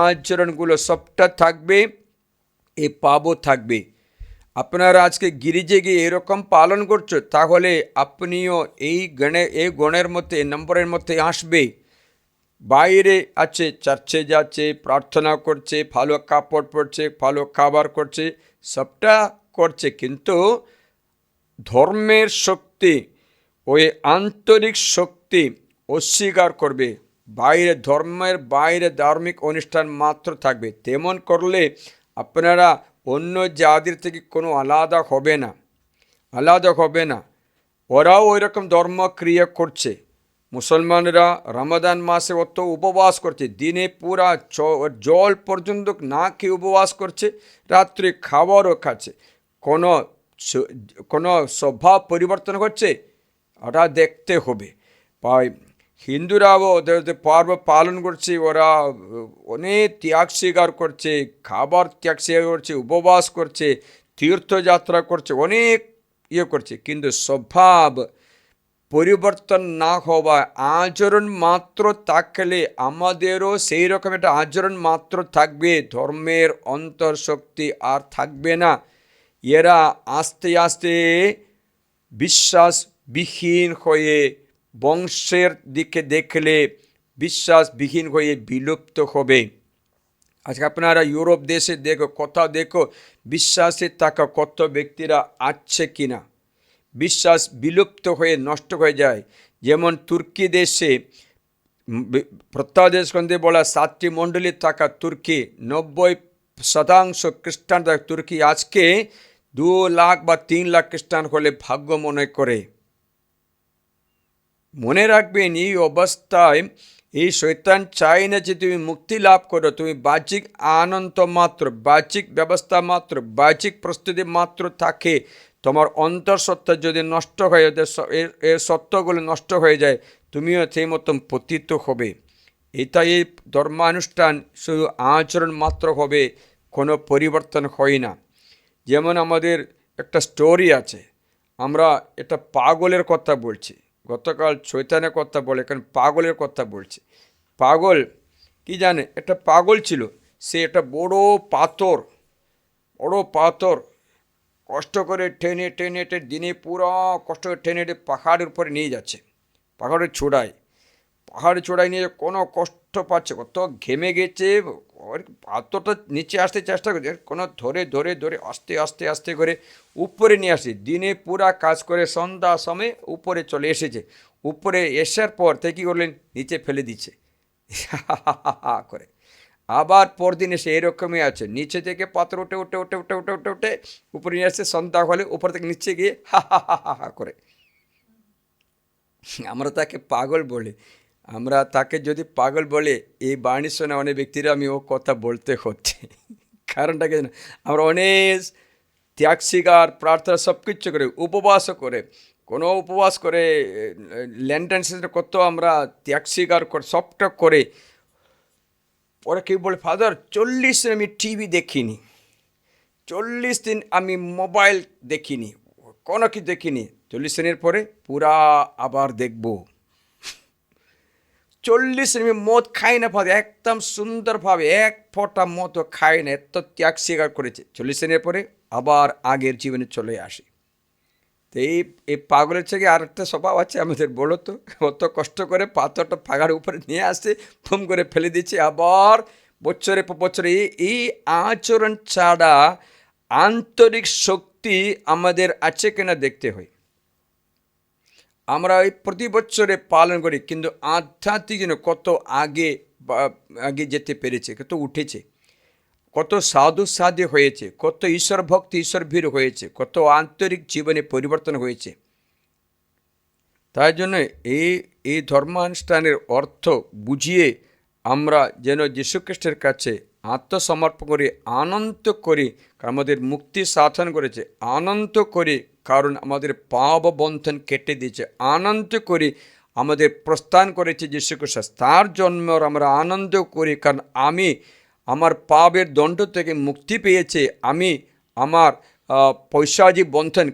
আচরণগুলো সবটা থাকবে, এ পাপও থাকবে। আপনারা আজকে গিরিজে গিয়ে এরকম পালন করছো, তাহলে আপনিও এই গণের মধ্যে, এই নম্বরের মধ্যে আসবে। বাইরে আছে, চার্চে যাচ্ছে, প্রার্থনা করছে, ভালো কাপড় পরছে, ভালো খাবার করছে, সবটা করছে, কিন্তু ধর্মের শক্তি, ওই আন্তরিক শক্তি অস্বীকার করবে। বাইরে ধর্মের বাইরে ধার্মিক অনুষ্ঠান মাত্র থাকবে। তেমন করলে আপনারা অন্য জাতির থেকে কোনো আলাদা হবে না। ওরাও ওই রকম ধর্মক্রিয়া করছে। মুসলমানরা রমাদান মাসে অত উপবাস করছে, দিনে পুরা জল পর্যন্ত না খেয়ে উপবাস করছে, রাত্রে খাবারও খাচ্ছে। কোনো স্বভাব পরিবর্তন হচ্ছে? ওটা দেখতে হবে। হিন্দুরাও ওদের পর্ব পালন করছে, ওরা অনেক ত্যাগ স্বীকার করছে, খাবার ত্যাগ স্বীকার করছে, উপবাস করছে, তীর্থযাত্রা করছে, অনেক করছে, কিন্তু স্বভাব পরিবর্তন না হওয়া, আচরণ মাত্র থাকলে আমাদেরও সেই রকম একটা আচরণ মাত্র থাকবে, ধর্মের অন্তর্শক্তি আর থাকবে না। এরা আস্তে আস্তে বিশ্বাসবিহীন হয়ে, বংশের দিকে দেখলে বিশ্বাসবিহীন হয়ে বিলুপ্ত হবে। আজকে আপনারা ইউরোপ দেশে দেখো বিশ্বাসে থাকা কত ব্যক্তিরা আছে কিনা, বিশ্বাস বিলুপ্ত হয়ে নষ্ট হয়ে যায়। যেমন তুর্কি দেশে প্রত্যাদেশগন্ধে বলা 7টি মণ্ডলী থাকা তুর্কি, 90% খ্রিস্টান থাকা তুর্কি আজকে 2 লাখ বা 3 লাখ খ্রিস্টান হলে ভাগ্য মনে করে। মনে রাখবেন, এই অবস্থায় এই শয়তান চায় না যে তুমি মুক্তি লাভ করো। তুমি বাহ্যিক আনন্দ মাত্র, বাহ্যিক ব্যবস্থা মাত্র, বাহ্যিক প্রস্তুতি মাত্র থাকে। তোমার অন্তঃসত্ত্বা যদি নষ্ট হয়ে এর সত্যগুলো নষ্ট হয়ে যায়, তুমিও সেই মতন পতিত হবে। এই ধর্মানুষ্ঠান শুধু আচরণ মাত্র হবে, কোনো পরিবর্তন হয় না। যেমন আমাদের একটা স্টোরি আছে, আমরা এটা পাগলের কথা বলছি, গতকাল শয়তানের কথা বলে, এখন পাগলের কথা বলছি। পাগল কি জানে, একটা পাগল ছিল, সে একটা বড় পাথর কষ্ট করে টেনে দিনে পুরো কষ্ট করে টেনে পাহাড়ের উপরে নিয়ে যাচ্ছে। পাহাড়ের চূড়ায় নিয়ে কোনো কষ্ট পাচ্ছে, কত ঘেমে গেছে, পাথরটা নিচে আসতে চেষ্টা করছে, কোনো ধরে আস্তে করে উপরে নিয়ে আসে। দিনে পুরা কাজ করে সন্ধ্যা সময় উপরে চলে এসেছে। উপরে এসার পর থেকে কী করলেন, নিচে ফেলে দিচ্ছে করে। আবার পরদিন এসে এরকমই আছে, নিচে থেকে পাথর উঠে উপরে নিয়ে আসছে। সন্ধ্যা হলে উপর থেকে নিচে গিয়ে হা করে। আমরা তাকে পাগল বলি। আমরা তাকে যদি পাগল বলে, এই বাণী শোনা অনেক ব্যক্তিরা আমি ও কথা বলতে হচ্ছে। কারণটা কি জানো, আমরা অনেক ত্যাগ স্বীকার, প্রার্থনা সব কিছু করে, উপবাসও করে, কোনো উপবাস করে, ল্যান্ডন সিজনে কত আমরা ত্যাগ স্বীকার করে, সবটা করে। পরে কেউ বলে, ফাদার 40 দিন আমি টিভি দেখিনি, 40 দিন আমি মোবাইল দেখিনি, কোনো কি দেখিনি। 40 দিনের পরে পুরা আবার দেখব। 40 দিন আমি মদ খাই না ফাদার, একদম সুন্দরভাবে এক ফোঁটা মদও খাই না, এত ত্যাগ স্বীকার করেছে। 40 দিনের পরে আবার আগের জীবনে চলে আসে। তো এই পাগলের থেকে আর একটা স্বভাব আছে আমাদের, বলো তো, অত কষ্ট করে পাথরটা পাহাড়ের উপরে নিয়ে আসছে, ফুম করে ফেলে দিচ্ছে, আবার বছরের পর বছরে। এই আচরণ ছাড়া আন্তরিক শক্তি আমাদের আছে কিনা দেখতে হয়। আমরা এই প্রতি বছরে পালন করি, কিন্তু আধ্যাত্মিক কত আগে যেতে পেরেছে, কত উঠেছে, কত সাধু সাধি হয়েছে, কত ঈশ্বর ভক্তি, ঈশ্বর ভীর হয়েছে, কত আন্তরিক জীবনে পরিবর্তন হয়েছে। তাই জন্য এই ধর্মানুষ্ঠানের অর্থ বুঝিয়ে আমরা যেন যীশুখ্রিস্টের কাছে আত্মসমর্পণ করে আনন্দ করি, কারণ আমাদের মুক্তি সাধন করেছে। আনন্দ করি কারণ আমাদের পাপ বন্ধন কেটে দিয়েছে। আনন্দ করি আমাদের প্রস্থান করেছে যীশু খ্রিস্ট, তার জন্মের আমরা আনন্দ করি, কারণ আমি আমার পাপের দণ্ড থেকে মুক্তি পেয়েছে, আমি আমার পৈশাচিক বন্ধন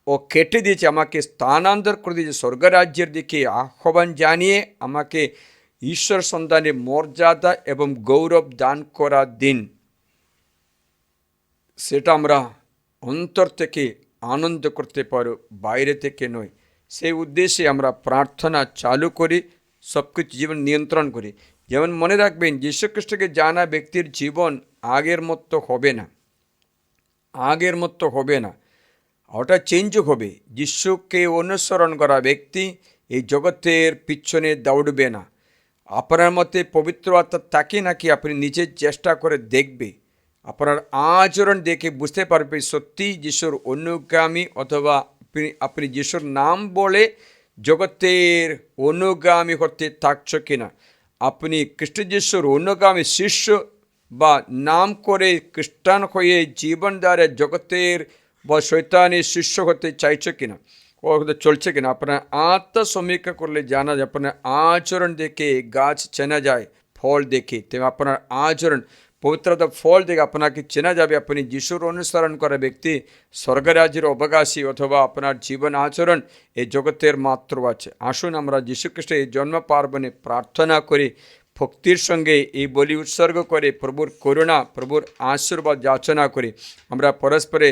ও কেটে দিয়েছে, আমাকে স্থানান্তর করে দিয়েছে স্বর্গরাজ্যের দিকে আহ্বান জানিয়ে আমাকে ঈশ্বর সন্তানের মর্যাদা এবং গৌরব দান করার দিন। সেটা আমরা অন্তর থেকে আনন্দ করতে পারো, বাইরে থেকে নয়। সেই উদ্দেশ্যে আমরা প্রার্থনা চালু করি, সব কিছু জীবন নিয়ন্ত্রণ করি। যেমন মনে রাখবেন, যীশুখ্রিস্টকে জানা ব্যক্তির জীবন আগের মতো হবে না, আগের মতো হবে না, ওটা চেঞ্জ হবে। যিশুকে অনুসরণ করা ব্যক্তি এই জগতের পিছনে দৌড়বে না। আপনার মতে পবিত্র আত্মা তাকে নাকি আপনি নিজের চেষ্টা করে দেখবে, আপনার আচরণ দেখে বুঝতে পারবে সত্যি যিশুর অনুগামী, অথবা আপনি যিশুর নাম বলে জগতের অনুগামী হতে থাকছ কিনা। আপনি খ্রিস্ট যিশুর অনুগামী শিষ্য বা নাম করে খ্রিস্টান হয়ে জীবন দ্বারা জগতের বা শয়তানের শিষ্য হতে চাইছ কিনা, ও চলছে কিনা। আপনার আত্মসমীক্ষা করলে জানা যায়, আপনার আচরণ দেখে গাছ চেনা যায় ফল দেখে। তেমন আপনার আচরণ পবিত্রতা ফল দেখে আপনাকে চেনা যাবে আপনি যিশুর অনুসরণ করা ব্যক্তি, স্বর্গরাজ্যের অবকাশী, অথবা আপনার জীবন আচরণ এই জগতের মাত্র আছে। আসুন আমরা যীশুখ্রিস্টের এই জন্ম পার্বণে প্রার্থনা করি, ভক্তির সঙ্গে এই বলি উৎসর্গ করে প্রভুর করুণা, প্রভুর আশীর্বাদ যাচনা করি। আমরা পরস্পরে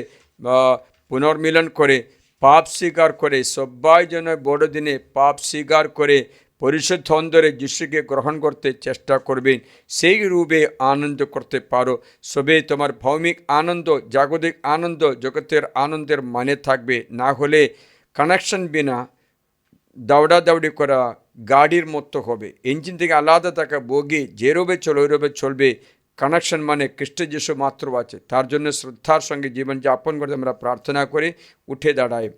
পুনর্মিলন করে পাপ স্বীকার করে সবাই যেন বড়দিনে পাপ স্বীকার করে পরিশুদ্ধ অন্তরে যিশুকে গ্রহণ করতে চেষ্টা করবেন, সেই রূপে আনন্দ করতে পারো। সবে তোমার ভৌমিক আনন্দ, জাগতিক আনন্দ জগতের আনন্দের মানে থাকবে, না হলে কানেকশন বিনা দৌড়াদৌড়ি করা গাড়ির মতো হবে। ইঞ্জিন থেকে আলাদা থাকা বগি যে রূপে চলে ওই রূপে চলবে। কানেকশন মানে খ্রিস্ট যিশু মাত্র আছে। তার জন্য শ্রদ্ধার সঙ্গে জীবন যাপন করতে আমরা প্রার্থনা করে উঠে দাঁড়াই।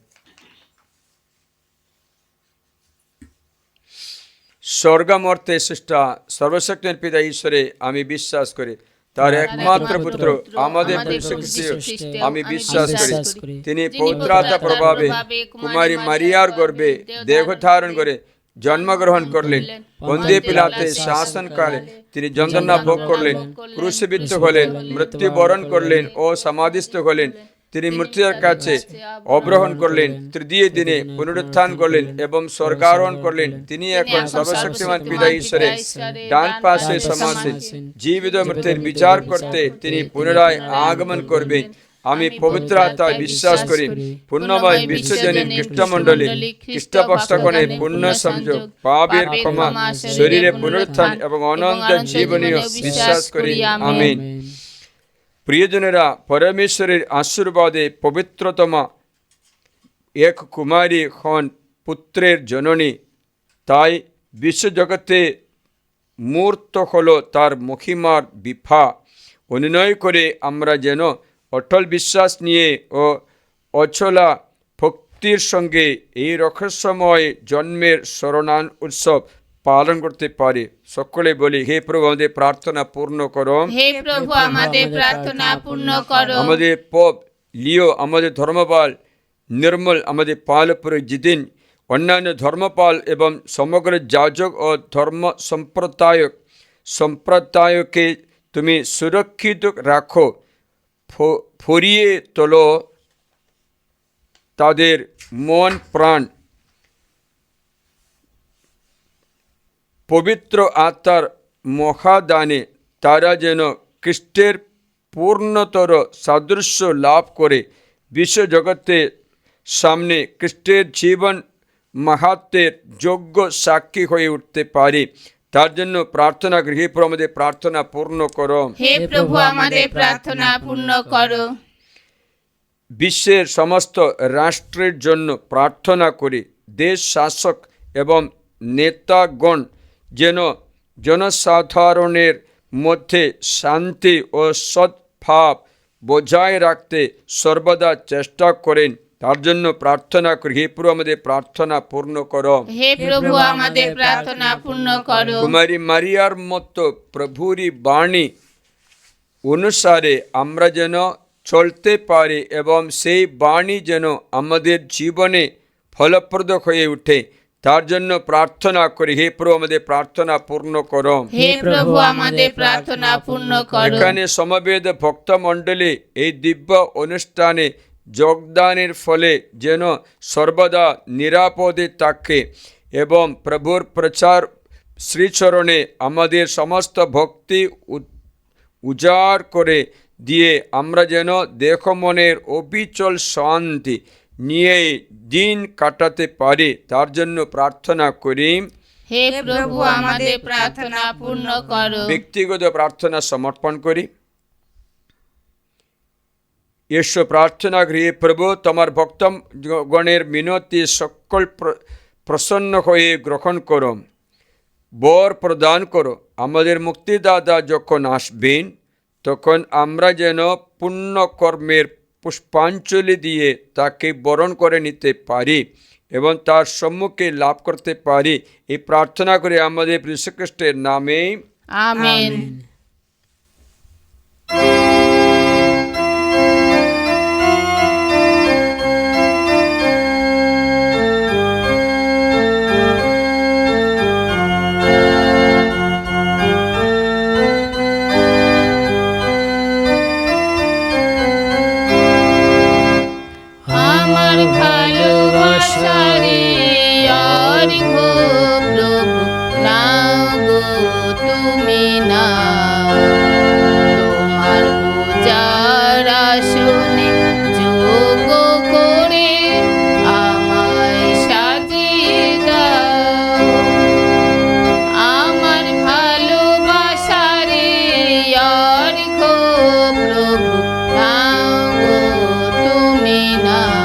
স্বর্গমর্তে সৃষ্টা সর্বশক্তিমান পিতা ঈশ্বরে আমি বিশ্বাস করি, তার একমাত্র পুত্র আমাদের আমি বিশ্বাস করি, তিনি পৌত্রাতা প্রভাবে কুমারী মারিয়ার গর্ভে দেহ ধারণ করে জন্মগ্রহণ করলেন, পন্তিয়া পিলাতে শাসনকালে তিনি যন্ত্রণা ভোগ করলেন, ক্রুশবিদ্ধ হলেন, মৃত্যুবরণ করলেন ও সমাধিস্থ হলেন। তিনি মৃত্যুর কাছে অবরোহণ করলেন, তৃতীয় দিনে পুনরুত্থান করলেন এবং স্বর্গারোহণ করলেন। তিনি এখন সর্বশক্তিমান পিতা ঈশ্বরের ডান পাশে সমাসীন, জীবিত মৃত্যুর বিচার করতে তিনি পুনরায় আগমন করবেন। আমি পবিত্র আত্মায় বিশ্বাস করি, পূর্ণময় বিশ্বজনীন খ্রিস্টমণ্ডলী, খ্রিস্টপক্ষগণের পূর্ণ সংযোগ, পাপের ক্ষমা, শরীরে পুনরুত্থান এবং অনন্ত জীবনীয় বিশ্বাস করি। আমিন। প্রিয়জনেরা, পরমেশ্বরের আশীর্বাদে পবিত্রতমা এক কুমারী হন পুত্রের জননী, তাই বিশ্বজগতে মূর্ত হল তার মহিমার বিভা। অনুনয় করে আমরা যেন অটল বিশ্বাস নিয়ে ও অচলা ভক্তির সঙ্গে এই রহস্যময় জন্মের স্মরণান উৎসব পালন করতে পারি। সকলে বলি, হে প্রভু আমাদের প্রার্থনা পূর্ণ করো। হে প্রভু আমাদের প্রার্থনা পূর্ণ করো। আমাদের পোপ লিও, আমাদের ধর্মপাল নির্মল, আমাদের পাল পুরোহিত, অন্যান্য ধর্মপাল এবং সমগ্র যাজক ও ধর্ম সম্প্রদায়কে তুমি সুরক্ষিত রাখো, ফরিয়ে তোলো তাদের মন প্রাণ পবিত্র আত্মার মহাদানে, তারা যেন খ্রিস্টের পূর্ণতর সাদৃশ্য লাভ করে বিশ্বজগতের সামনে খ্রিস্টের জীবন মাহাত্ম্যের যোগ্য সাক্ষী হয়ে উঠতে পারে। তার জন্য প্রার্থনা করি, হে প্রভু আমাদের প্রার্থনা পূর্ণ করো। হে প্রভু আমাদের প্রার্থনা পূর্ণ করো। বিশ্বের সমস্ত রাষ্ট্রের জন্য প্রার্থনা করি, দেশ শাসক এবং নেতাগণ যেন জনসাধারণের মধ্যে শান্তি ও সদ্ভাব বজায় রাখতে সর্বদা চেষ্টা করেন। তার জন্য প্রার্থনা করি, হে প্রভু আমাদের প্রার্থনা পূর্ণ করো। হে প্রভু আমাদের প্রার্থনা পূর্ণ করো। কুমারী মারিয়ার মতো প্রভুরই বাণী অনুসারে আমরা যেন চলতে পারি এবং সেই বাণী যেন আমাদের জীবনে ফলপ্রদ হয়ে ওঠে। তার জন্য প্রার্থনা করি। হে প্রভু, আমাদের প্রার্থনা পূর্ণ করো। হে প্রভু, আমাদের প্রার্থনা পূর্ণ করো। এখানে সমবেত ভক্ত মণ্ডলী এই দিব্য অনুষ্ঠানে যোগদানের ফলে যেন সর্বদা নিরাপদে থাকে এবং প্রভুর প্রচার শ্রীচরণে আমাদের সমস্ত ভক্তি উজাড় করে দিয়ে আমরা যেন দেহ মনের অবিচল শান্তি নিয়ে দিন কাটাতে পারি, তার জন্য প্রার্থনা করি। হে প্রভু, আমাদের প্রার্থনা পূর্ণ করো। ব্যক্তিগত প্রার্থনা সমর্পণ করি। এসো প্রার্থনা গৃহে প্রভু, তোমার ভক্তগণের মিনতি সকল প্রসন্ন হয়ে গ্রহণ করো, বর প্রদান করো। আমাদের মুক্তিদাতা যখন আসবেন তখন আমরা যেন পুণ্যকর্মের পুষ্পাঞ্জলি দিয়ে তাকে বরণ করে নিতে পারি এবং তার সম্মুখে লাভ করতে পারি। এই প্রার্থনা করে আমাদের যীশুখ্রিস্টের নামে, আমেন। আমার ভালোবাসারে আর গো প্রভু, নাও গো তুমি নাও, তোমার পূজার আসনে যোগ্য করে আমায় সাজিয়ে দাও। আমার ভালোবাসারে আর গো প্রভু, নাও গো তুমি নাও,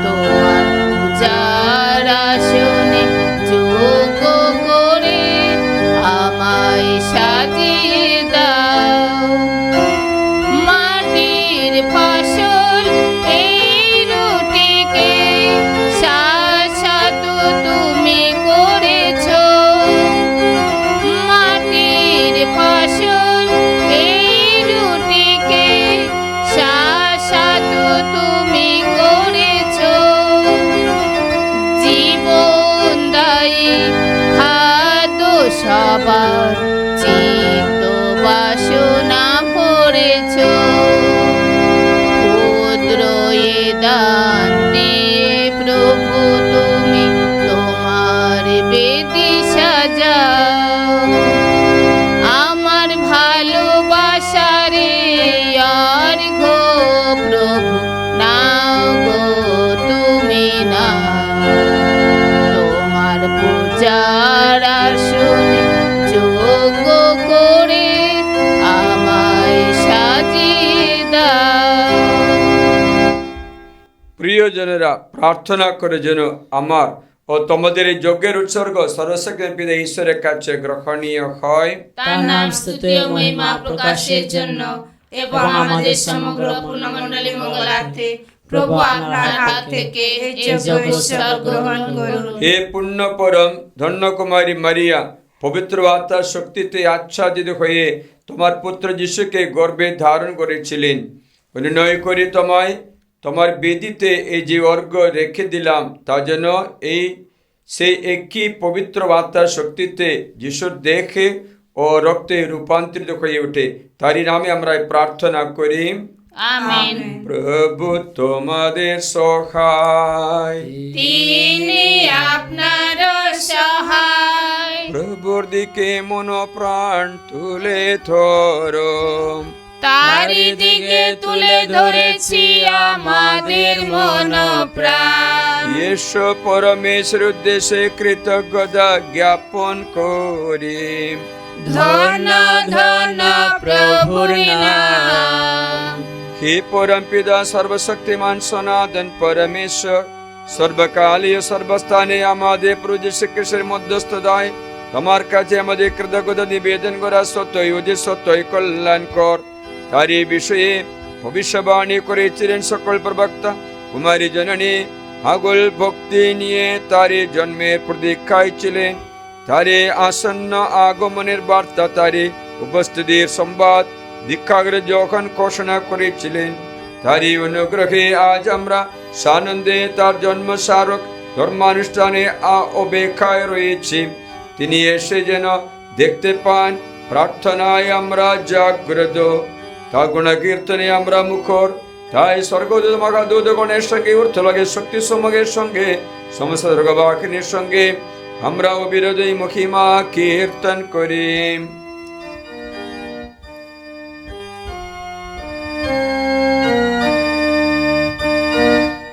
তোমার পূজার আসনে যোগ্য করে আমায় সাজিয়ে দাও। মাটির ফসল এই রুটিকে শাশ্বত তুমি করেছো, মাটির ফসল এই রুটিকে শাশ্বত তুমি করেছো। জীবনদায়ী খাদ্য সবার চিত্ত বাসনা ভরেছো, ক্ষুদ্র এ দান দিয়ে প্রভু তুমি তোমার বেদি সাজাও। আমার ভালোবাসারে আর গো প্রভু, নাও গো তুমি নাও, তোমার পূজার আসনে যোগ্য করে আমায় সাজিয়ে দাও। প্রিয়জনেরা, প্রার্থনা করে যেন আমার ও তোমাদের এই যজ্ঞের উৎসর্গ সর্বশক্তিমান পিতা ঈশ্বরের কাছে গ্রহণীয় হয়। তার নাম স্তুতি ও মহিমা প্রকাশের জন্য এবং আমাদের সমগ্র পূর্ণমণ্ডলী মঙ্গলার্থে প্রভু আপনার হাত থেকে এই যজ্ঞ উৎসর্গ গ্রহণ করুন। হে পুণ্য পরম ধন্য কুমারী মারিয়া, পবিত্র আত্মার শক্তিতে আচ্ছাদিত হয়ে তোমার পুত্র যিশুকে গর্ভে ধারণ করেছিলেন। অনুনয় করি তোমায় তোমার বেদিতে এই যে অর্ঘ্য রেখে দিলাম, তা যেন সেই একই পবিত্র আত্মার শক্তিতে যিশুর দেখে ও রক্তে রূপান্তরিত হয়ে ওঠে। তারই নামে আমরা প্রার্থনা করি। আমেন। প্রভু তোমাদের সহায়, তিনি আপনার সহায়, প্রভুর দিকে মন প্রাণ তুলে ধরো, তারি দিকে তুলে ধরেছি আমাদের মন প্রাণ। ঈশ্বর পরমেশ্বর উদ্দেশ্যে কৃতজ্ঞতা জ্ঞাপন করি। ধন্য ধন্য প্রভুর নাম। হে পরম পিতা সর্বশক্তিমান সনাতন পরমেশ্বর, সর্বকালীয় সর্বস্থানে আমাদের প্রভু যীশু খ্রিস্টের মধ্যস্থতায় তোমার কাছে আমাদের কৃতজ্ঞতা নিবেদন করা সত্যই অতি সত্যই কল্যাণকর। তারই বিষয়ে ভবিষ্যবাণী করেছিলেন সকল প্রবক্তা। কুমারী জননী আগুল ভক্তি নিয়ে তারই জন্মের প্রতীক্ষায় ছিলেন। তারে আসন্ন আগমনের বার্তা, তারে উপস্থিতির সংবাদ দীক্ষাগ্রে যখন ঘোষণা করেছিলেন, তারই অনুগ্রহে আজ আমরা সানন্দে তার জন্ম স্মারক ধর্মানুষ্ঠানে অপেক্ষায় রয়েছে। তিনি এসে যেন দেখতে পান প্রার্থনায় আমরা জাগ্রত, তা গুণকীর্তনে আমরা মুখর। তাই স্বর্গদূত মহাদূতগণের সঙ্গে ঊর্ধ্বলোকের শক্তি সমগের সঙ্গে সমস্ত দুর্গবাহিনীর সঙ্গে আমরা অবিরোধী মহিমা কীর্তন করি।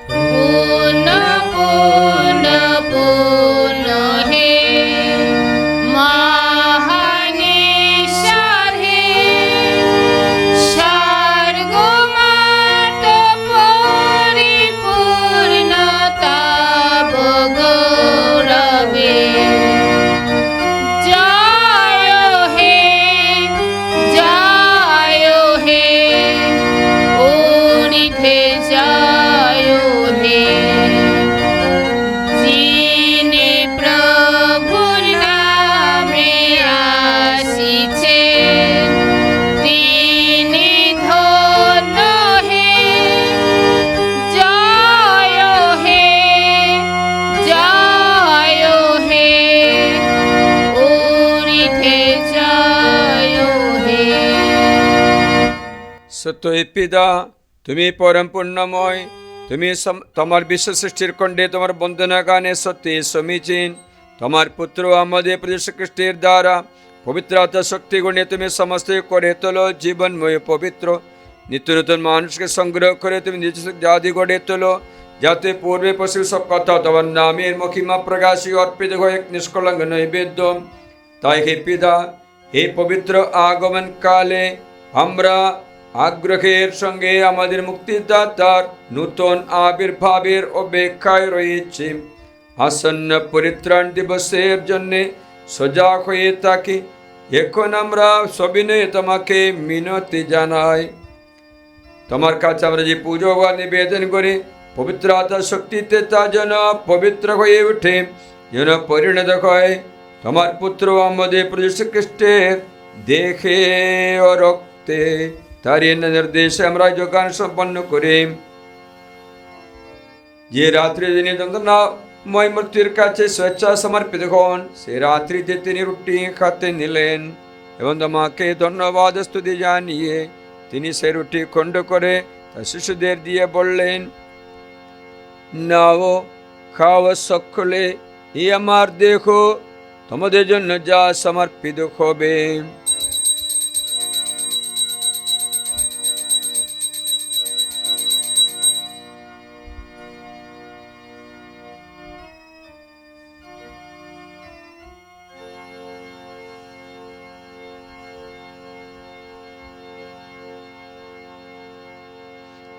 পূর্ণ পূর্ণ পূর্ণ হে মহানেশ্বর হে, স্বর্গমাত পরিপূর্ণতা গৌরবে। জয় হে, জয় হে, ঊর্ধ্বে জয় হে। যিনি প্রভুর নামে আসিছেন, তিনি ধন্য হে। জয় হে, জয় হে, ঊর্ধ্বে জয় হে। সত্যই পিতা, তুমি পরম পূর্ণময়, তুমি তোমার বিশ্ব সৃষ্টির খণ্ডে তোমার বন্দনা গানে সত্যি সমীচীন। তোমার পুত্র আমাদের প্রভু যীশু খ্রিস্টের দ্বারা পবিত্র আত্মা শক্তি গুণে তুমি সমস্ত করে তোলো জীবনময় পবিত্র। নিত্য নতুন মানুষকে সংগ্রহ করে তুমি নিজ জাতি গড়ে তোলো, যাতে পূর্বে পশু সব কথা তোমার নামের মহিমা প্রকাশী অর্পিত হয়ে এক নিষ্কলঙ্ক নৈবেদ্য। তাই হে পিতা, এই পবিত্র আগমন কালে আমরা আগ্রহের সঙ্গে আমাদের মুক্তিদাতার নূতন আবির্ভাবের অপেক্ষায় রয়েছে। আসন্ন পরিত্রাণ দিবসের জন্যে সজাগ হয়ে থাকি। এখন আমরা সবিনয়ে তোমাকে মিনতি জানাই। তোমার কাছে আমরা যে পুজো বা নিবেদন করি, পবিত্র আত্মার শক্তিতে তা যেন পবিত্র হয়ে উঠে, যেন পরিণত হয় তোমার পুত্র আমাদের প্রভু যীশু খ্রিস্টের দেহে ও রক্তে। তার নির্দেশে আমরা যোগান সম্পন্ন করি। যে রাত্রি তিনি যন্ত্রণাময় মৃত্যুর কাছে স্বেচ্ছা সমর্পিত হন, সে রাত্রিতে তিনি রুটি খাতে নিলেন এবং তোমাকে ধন্যবাদ স্তুতি জানিয়ে তিনি সে রুটি খণ্ড করে তার শিশুদের দিয়ে বললেন, নাও, খাও সকলে, এই আমার দেহ তোমাদের জন্য যা সমর্পিত হবে।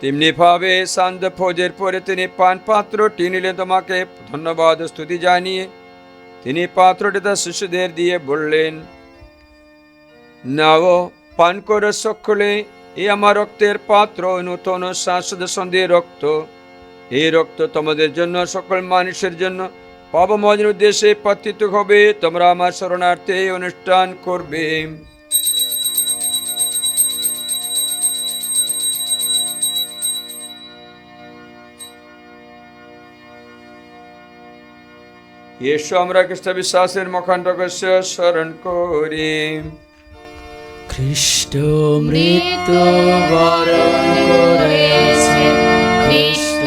তেমনি ভাবে শান্ত ভোজের পরে তিনি পান পাত্রটি নিলেন, তোমাকে ধন্যবাদ স্তুতি জানিয়ে তিনি পাত্রটি তার শিশুদের দিয়ে বললেন, নাও, পান করো সকলে, এই আমার রক্তের পাত্র, নূতন শাশ্বত সন্ধির রক্ত। এই রক্ত তোমাদের জন্য সকল মানুষের জন্য পাপমোচনের উদ্দেশ্যে পতিত হবে। তোমরা আমার শরণার্থে এই অনুষ্ঠান করবে। এসো আমরা খ্রিস্ট বিশ্বাসের মুখান রহস্য স্মরণ করি। খ্রিস্ট মৃত্যু বরণ করেছেন, খ্রিস্ট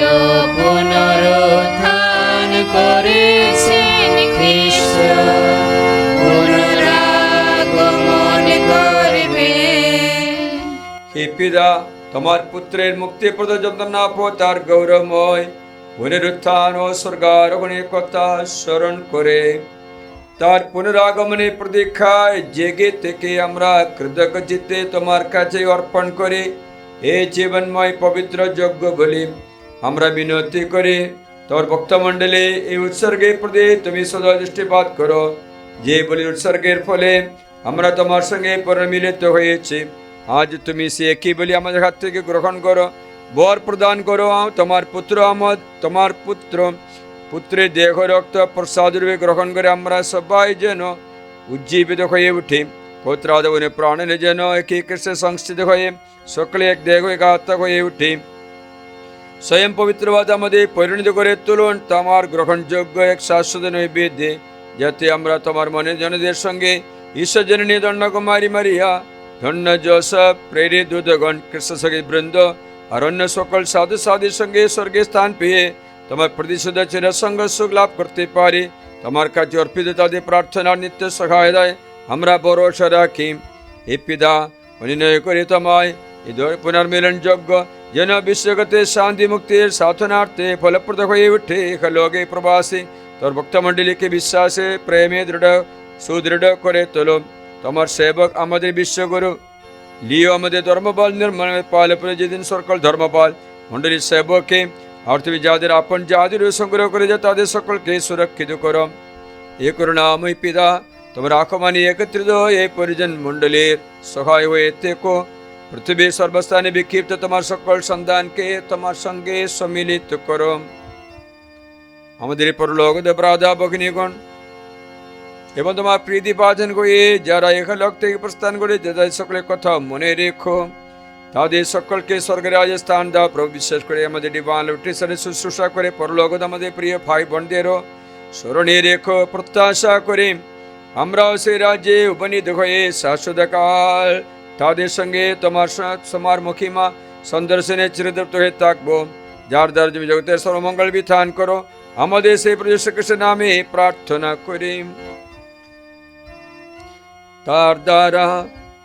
পুনরুত্থান করেছেন, খ্রিস্ট পুনরাগমন করবেন। হে পিতা, তোমার পুত্রের মুক্তিপ্রদ যন্ত্রণা তার গৌরবময় পুনরুত্থান ও স্বর্গারোহণের কথা স্মরণ করে তার পুনরাগমনের প্রতীক্ষায় জেগে থেকে আমরা কৃতজ্ঞ চিত্তে তোমার কাছে অর্পণ করে এই জীবনময় পবিত্র যজ্ঞ বলি। আমরা বিনতি করি তোর ভক্তমণ্ডলী এই উৎসর্গের প্রতি তুমি সদা দৃষ্টিপাত করো, যে বলি উৎসর্গের ফলে আমরা তোমার সঙ্গে পরিমিলিত হয়েছি। আজ তুমি সে একই বলি আমাদের হাত থেকে গ্রহণ করো, বর প্রদান করো। তোমার পুত্রের দেহ রক্ত প্রসাদ রূপে গ্রহণ করে আমরা সবাই যেন উজ্জীবিত হয়ে উঠি। পুত্রাদবনে প্রাণনে যেন একই কৃষ্ণে সংস্থিত হয়ে সকলে এক দেহ এক আত্মা হয়ে উঠি। স্বয়ং পবিত্রবাদ আমাদের পরিণত করে তুলুন তোমার গ্রহণযোগ্য এক শাশ্বত নৈবেদ্যে, যাতে আমরা তোমার মনে জনদের সঙ্গে ঈশ্বর জননী দণ্ডকুমারী মারিয়া, ধন্য জোসেফ, প্রেরিত দূতগণ, খ্রিস্ট সঙ্গীত বৃন্দ আর অন্য সকল সাধু সাধুর সঙ্গে স্বর্গে স্থান পেয়ে তোমার প্রতিশোধ চিরসঙ্গ সুখ লাভ করতে পারি। তোমার কাছে অর্পিত তাদের প্রার্থনার নিত্য সহায়তায় আমরা ভরসা রাখি। হে পিতা, অনুনয় করি তোমায় এই পুনর্মিলনযোগ্য যেন বিশ্বগতে শান্তি মুক্তির সাধনার্থে ফলপ্রদ হয়ে উঠে লোকে প্রবাসী তোর ভক্তমণ্ডলীকে বিশ্বাসে প্রেমে সুদৃঢ় করে তোলো। তোমার সেবক আমাদের বিশ্বগুরু লিও আমাদের ধর্মপাল নির্মাণের পালপুরে যেদিন সকল ধর্মপাল মণ্ডলীর সেবককে আর তুমি যাদের আপন যাদের সংগ্রহ করে যা তাদের সকলকে সুরক্ষিত করো। এ করুণাময় পিতা, তোমার আখমানি একত্রিত এই পরিজন মণ্ডলীর সহায় হয়ে থেকো। পৃথিবীর সর্বস্থানে বিক্ষিপ্ত তোমার সকল সন্তানকে তোমার সঙ্গে সম্মিলিত করো। আমাদের পরলোক প্রাদা ভগিনীগণ এবং তোমার প্রীতি পাচন করে যারা এখালোক থেকে প্রস্থান করে যাদের সকলের কথা মনে রেখো, তাদের সকলকে স্বর্গের রাজে স্থান দাও। প্রভু, বিশেষ করে আমাদের ডিভাইন লিটারেচারে শুশ্রূষা করে পরলোকত আমাদের প্রিয় ভাই বোনদেরও স্মরণে রেখো। প্রত্যাশা করে আমরাও সেই রাজ্যে উপনীত হয়ে শাশ্বতকাল তাদের সঙ্গে তোমার মহিমা সন্দর্শনে চিরতৃপ্ত হয়ে থাকবো। যার দ্বারা তুমি জগতের সর্বমঙ্গল বিধান করো, আমাদের সেই প্রভু যীশু খ্রিস্টের নামে প্রার্থনা করি। তার দ্বারা,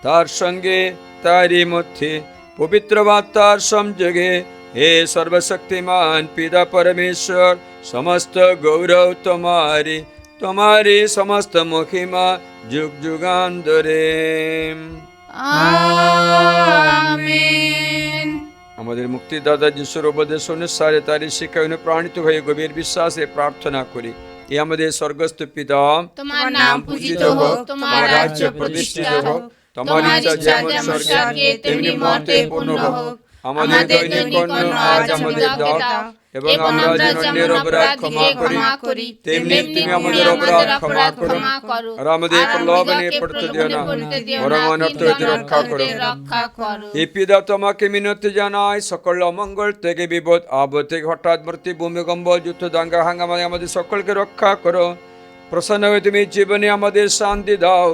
তার সঙ্গে, তারই মধ্যে পবিত্র বার্তার সংযোগে হে সর্বশক্তিমান পিতা পরমেশ্বর, সমস্ত গৌরব তোমারি, তোমারি সমস্ত মহিমা যুগ যুগান্তরে। আমেন। আমাদের মুক্তিদাতা যিশুর উপদেশ অনুসারে তারই শিক্ষা অনুপ্রাণিত হয়ে গভীর বিশ্বাসে প্রার্থনা করি। এ আমাদের স্বর্গস্থ পিতা, তোমার নাম পূজিত হোক, তোমার রাজ্য প্রতিষ্ঠিত হোক, তোমার ইচ্ছা যেমন স্বর্গে তেমনি মর্তে পূর্ণ হোক। আমাদের দৈনিক অন্ন আজ আমাদের দাও, এবং আমরা যেন অন্যের অপরাধ ক্ষমা করি তেমনি তুমি আমাদের অপরাধ ক্ষমা করো। আর আমাদের প্রলোভনে পড়তে দিও না, বরং অনর্থ হইতে রক্ষা করো। হে পিতা, তোমাকে মিনতি জানাই, সকল অমঙ্গল থেকে, বিপদ আপদ থেকে, হঠাৎ মৃত্যু, ভূমিকম্প, যুদ্ধ, দাঙ্গা হাঙ্গামায় আমাদের সকলকে রক্ষা করো। প্রসন্ন হয়ে তুমি জীবনে আমাদের শান্তি দাও।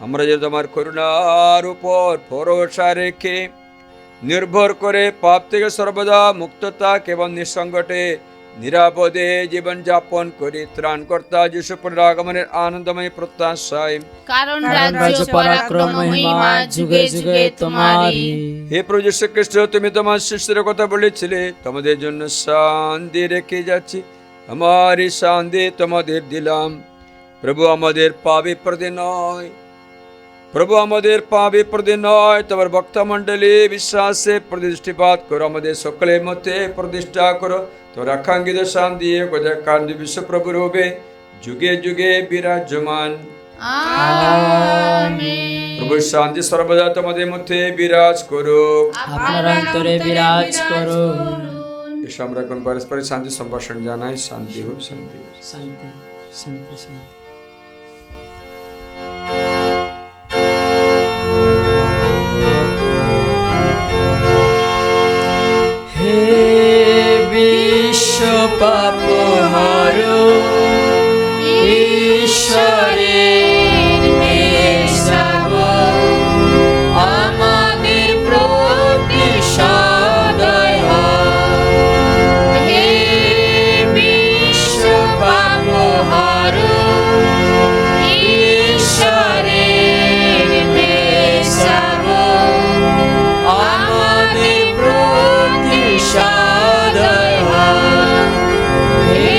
আমরা যে তোমার করুণার উপর ভরসা রেখে নির্ভর করে পাপ থেকে সর্বদা মুক্ত থাক এবং নিঃসংকটে নিরাপদে জীবন যাপন করি। ত্রাণকর্তা যিশু পুনরাগমনের আনন্দময় প্রত্যাশায়, কারণ রাজ্য, পরাক্রম, মহিমা যুগে যুগে তোমারই। হে প্রভু যীশু খ্রিস্ট, তুমি তোমার শিষ্যদের কথা বলেছিলে, তোমাদের জন্য শান্তি রেখে যাচ্ছি, আমার এই শান্তি তোমাদের দিলাম। প্রভু, আমাদের পাপের প্রতি নয়, প্রভু আমাদের পাপে প্রতি নয়, তোমার ভক্তমণ্ডলী বিশ্বাসে প্রতিষ্ঠিপাত করো, আমাদের সকলের মধ্যে প্রতিষ্ঠা করো। তোর আকাঙ্ক্ষিত শান্তি কান্দি বিশ্বপ্রভু রূপে যুগে যুগে বিরাজমান। আমেন। প্রভু শান্তি সর্বদা তোমাদের মধ্যে বিরাজ করো, আপনার অন্তরে বিরাজ করুন। এসো আমরা এখন পারস্পরিক শান্তি সম্ভাষণ জানাই। শান্তি হোক, শান্তি হোক। শান্তি, শান্তি, শান্তি। হে বিশ্ব পাপহার ঈশ্বরের মেষশাবক, আমাদের প্রতি সদয় হও। হে বিশ্ব পাপহার ঈশ্বরের মেষশাবক, আমাদের প্রতি সদয় হও। হে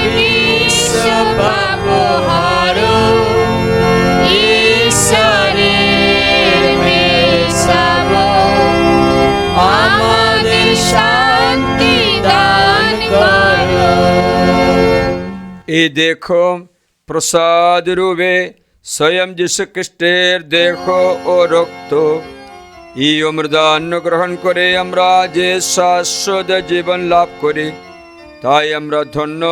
বিশ্ব পাপহার ঈশ্বরের মেষশাবক, আমাদের শান্তি দান করো। এই দেখো প্রসাদ রূপে স্বয়ং যীশু খ্রিস্টের দেহ ও রক্ত। এই অমৃতান্ন গ্রহণ করে আমরা যে শাশ্বত জীবন লাভ করি, তাই আমরা ধন্য।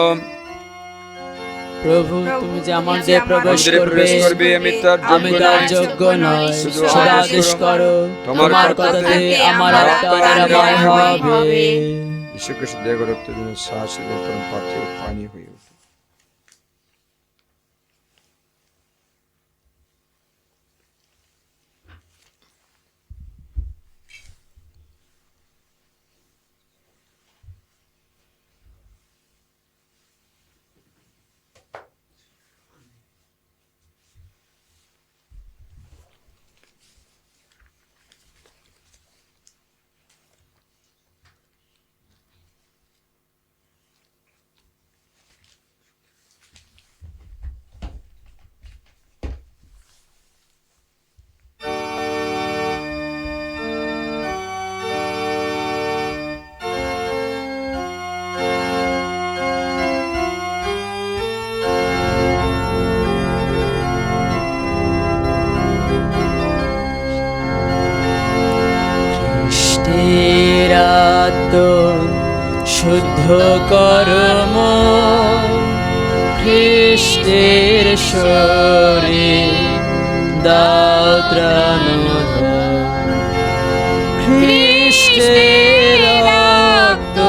প্রভু, তুমি যে আমার যে প্রবেশ মন্দিরে প্রবেশ করবে, আমি তার আমি তার যোগ্য নয়, শুধু শুধু আদেশ করো, তোমার কথাতে আমার আত্মা নিরাময় হবে। যীশু খ্রিস্ট দেহ রক্ত দিন শ্বাস পরম পাথেয় পানি হয়ে ওঠে। খ্রিস্টের আত্ম শুদ্ধ কর্ম, খ্রিস্টের শরীর দাও ত্রাণ, খ্রিস্টের রক্ত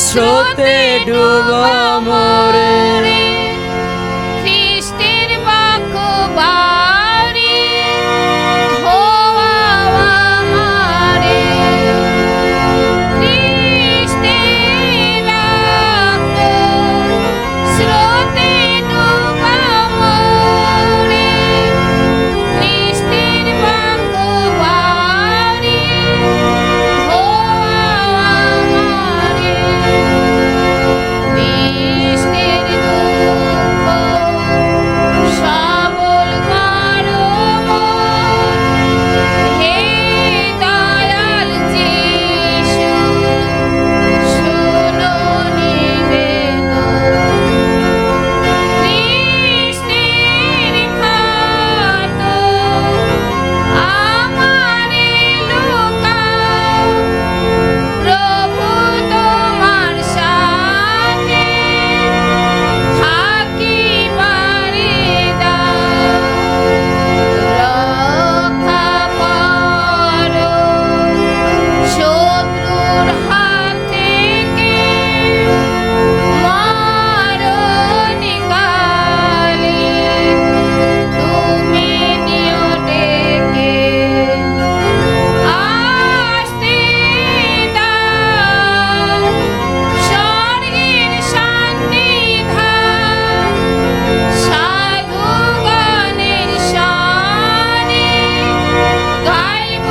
স্রোতে ডুবা মরে, খ্রিস্টের বাক্য বাড়ি ধোয়া আমারে, খ্রিস্টের রক্ত স্রোতে ডুবা মরে, খ্রিস্টের বাক্য বাড়ি ধোয়া আমারে, খ্রিস্টের দুঃখ সবল করো মন, হে দয়াল যিশু শোনো নিবেদন, খ্রিস্টের ক্ষত আমারে লুকাও, প্রভু তোমার সাথে থাকিবারে দাও, রক্ষা করো শত্রুর হাত থেকে, মরণকালে তুমি নিও ডেকে, আসতে দাও স্বর্গের শান্তি ধাম, সাধুগণের শানে গাইব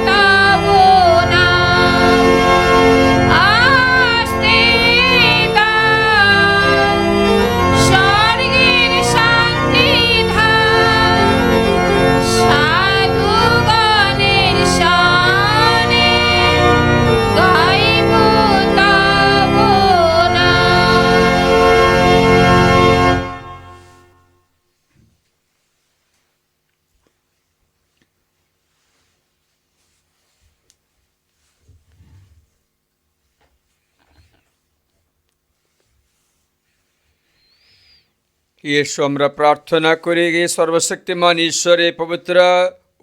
তব নাম, আসতে দাও স্বর্গের শান্তি ধাম, সাধুগণের শানে গাইব তব নাম। ইয়েশু, আমরা প্রার্থনা করি গে সর্বশক্তিমান ঈশ্বরে পবিত্র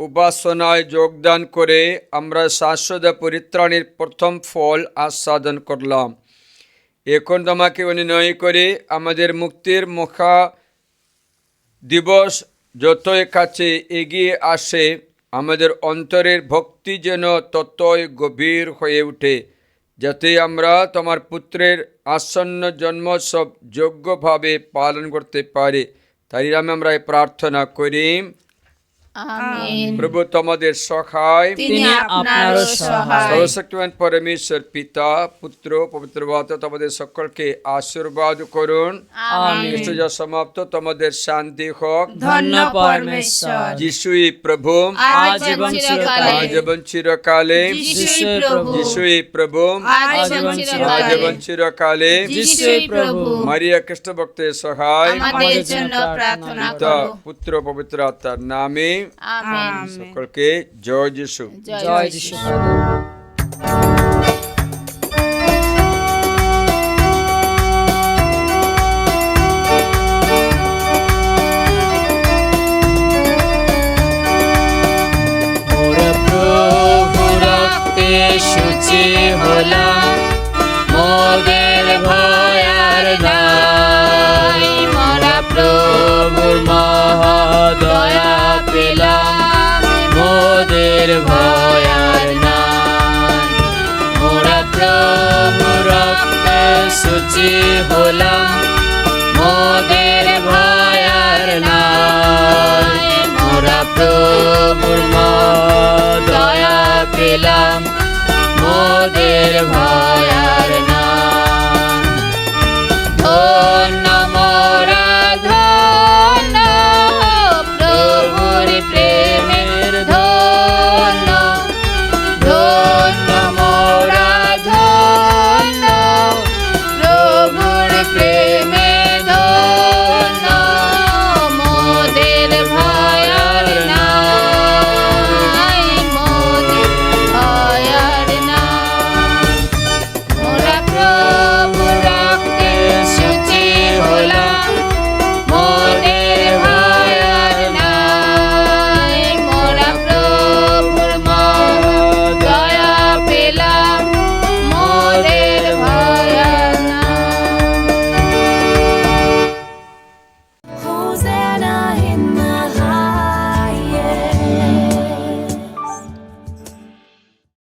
উপাসনায় যোগদান করে আমরা শাশ্বত পরিত্রাণের প্রথম ফল আস্বাদন করলাম। এখন তোমাকে অনুনয় করে আমাদের মুক্তির মুখা দিবস যতই কাছে এগিয়ে আসে, আমাদের অন্তরের ভক্তি যেন ততই গভীর হয়ে ওঠে, যাতে আমরা তোমার পুত্রের আসন্ন জন্মোৎসব যোগ্যভাবে পালন করতে পারি। তাই আমরা এই প্রার্থনা করি। আমেন। প্রভু তোমাদের সহায়, তিনি আপনারও সহায়। সর্বশক্তিমান পরমেশ্বর পিতা, পুত্র, পবিত্র আত্মা তোমাদের সকলকে আশীর্বাদ করুন। আমেন। খ্রিস্ট যা সমাপ্ত, তোমাদের শান্তি হোক। ধন্য পরমেশ্বর, যিশুই প্রভু, আজ এবং চিরকালে, আজ এবং চিরকালে, যিশুই প্রভু, যিশুই প্রভু, আজ এবং আজ চিরকালে, এবং চিরকালে। যিশুই প্রভু, মারিয়া খ্রিস্ট ভক্তের সহায়, আমাদের জন্য প্রার্থনা পিতা, করো। পুত্র, পবিত্র আত্মার নামে আমেন। সকলকে জয় যিশু। জয় যিশু। মোর প্রভু রক্তে শুচি হলাম, মোদের ভয় আর নাই, মোরা প্রভুর মহাদয়া পেলাম, মোদের ভয় আর নাই। মোরা প্রভুর রক্তে শুচি হলাম, মোদের ভয় আর নাই, মোরা প্রভুর মহাদয়া পেলাম, মোদের ভয়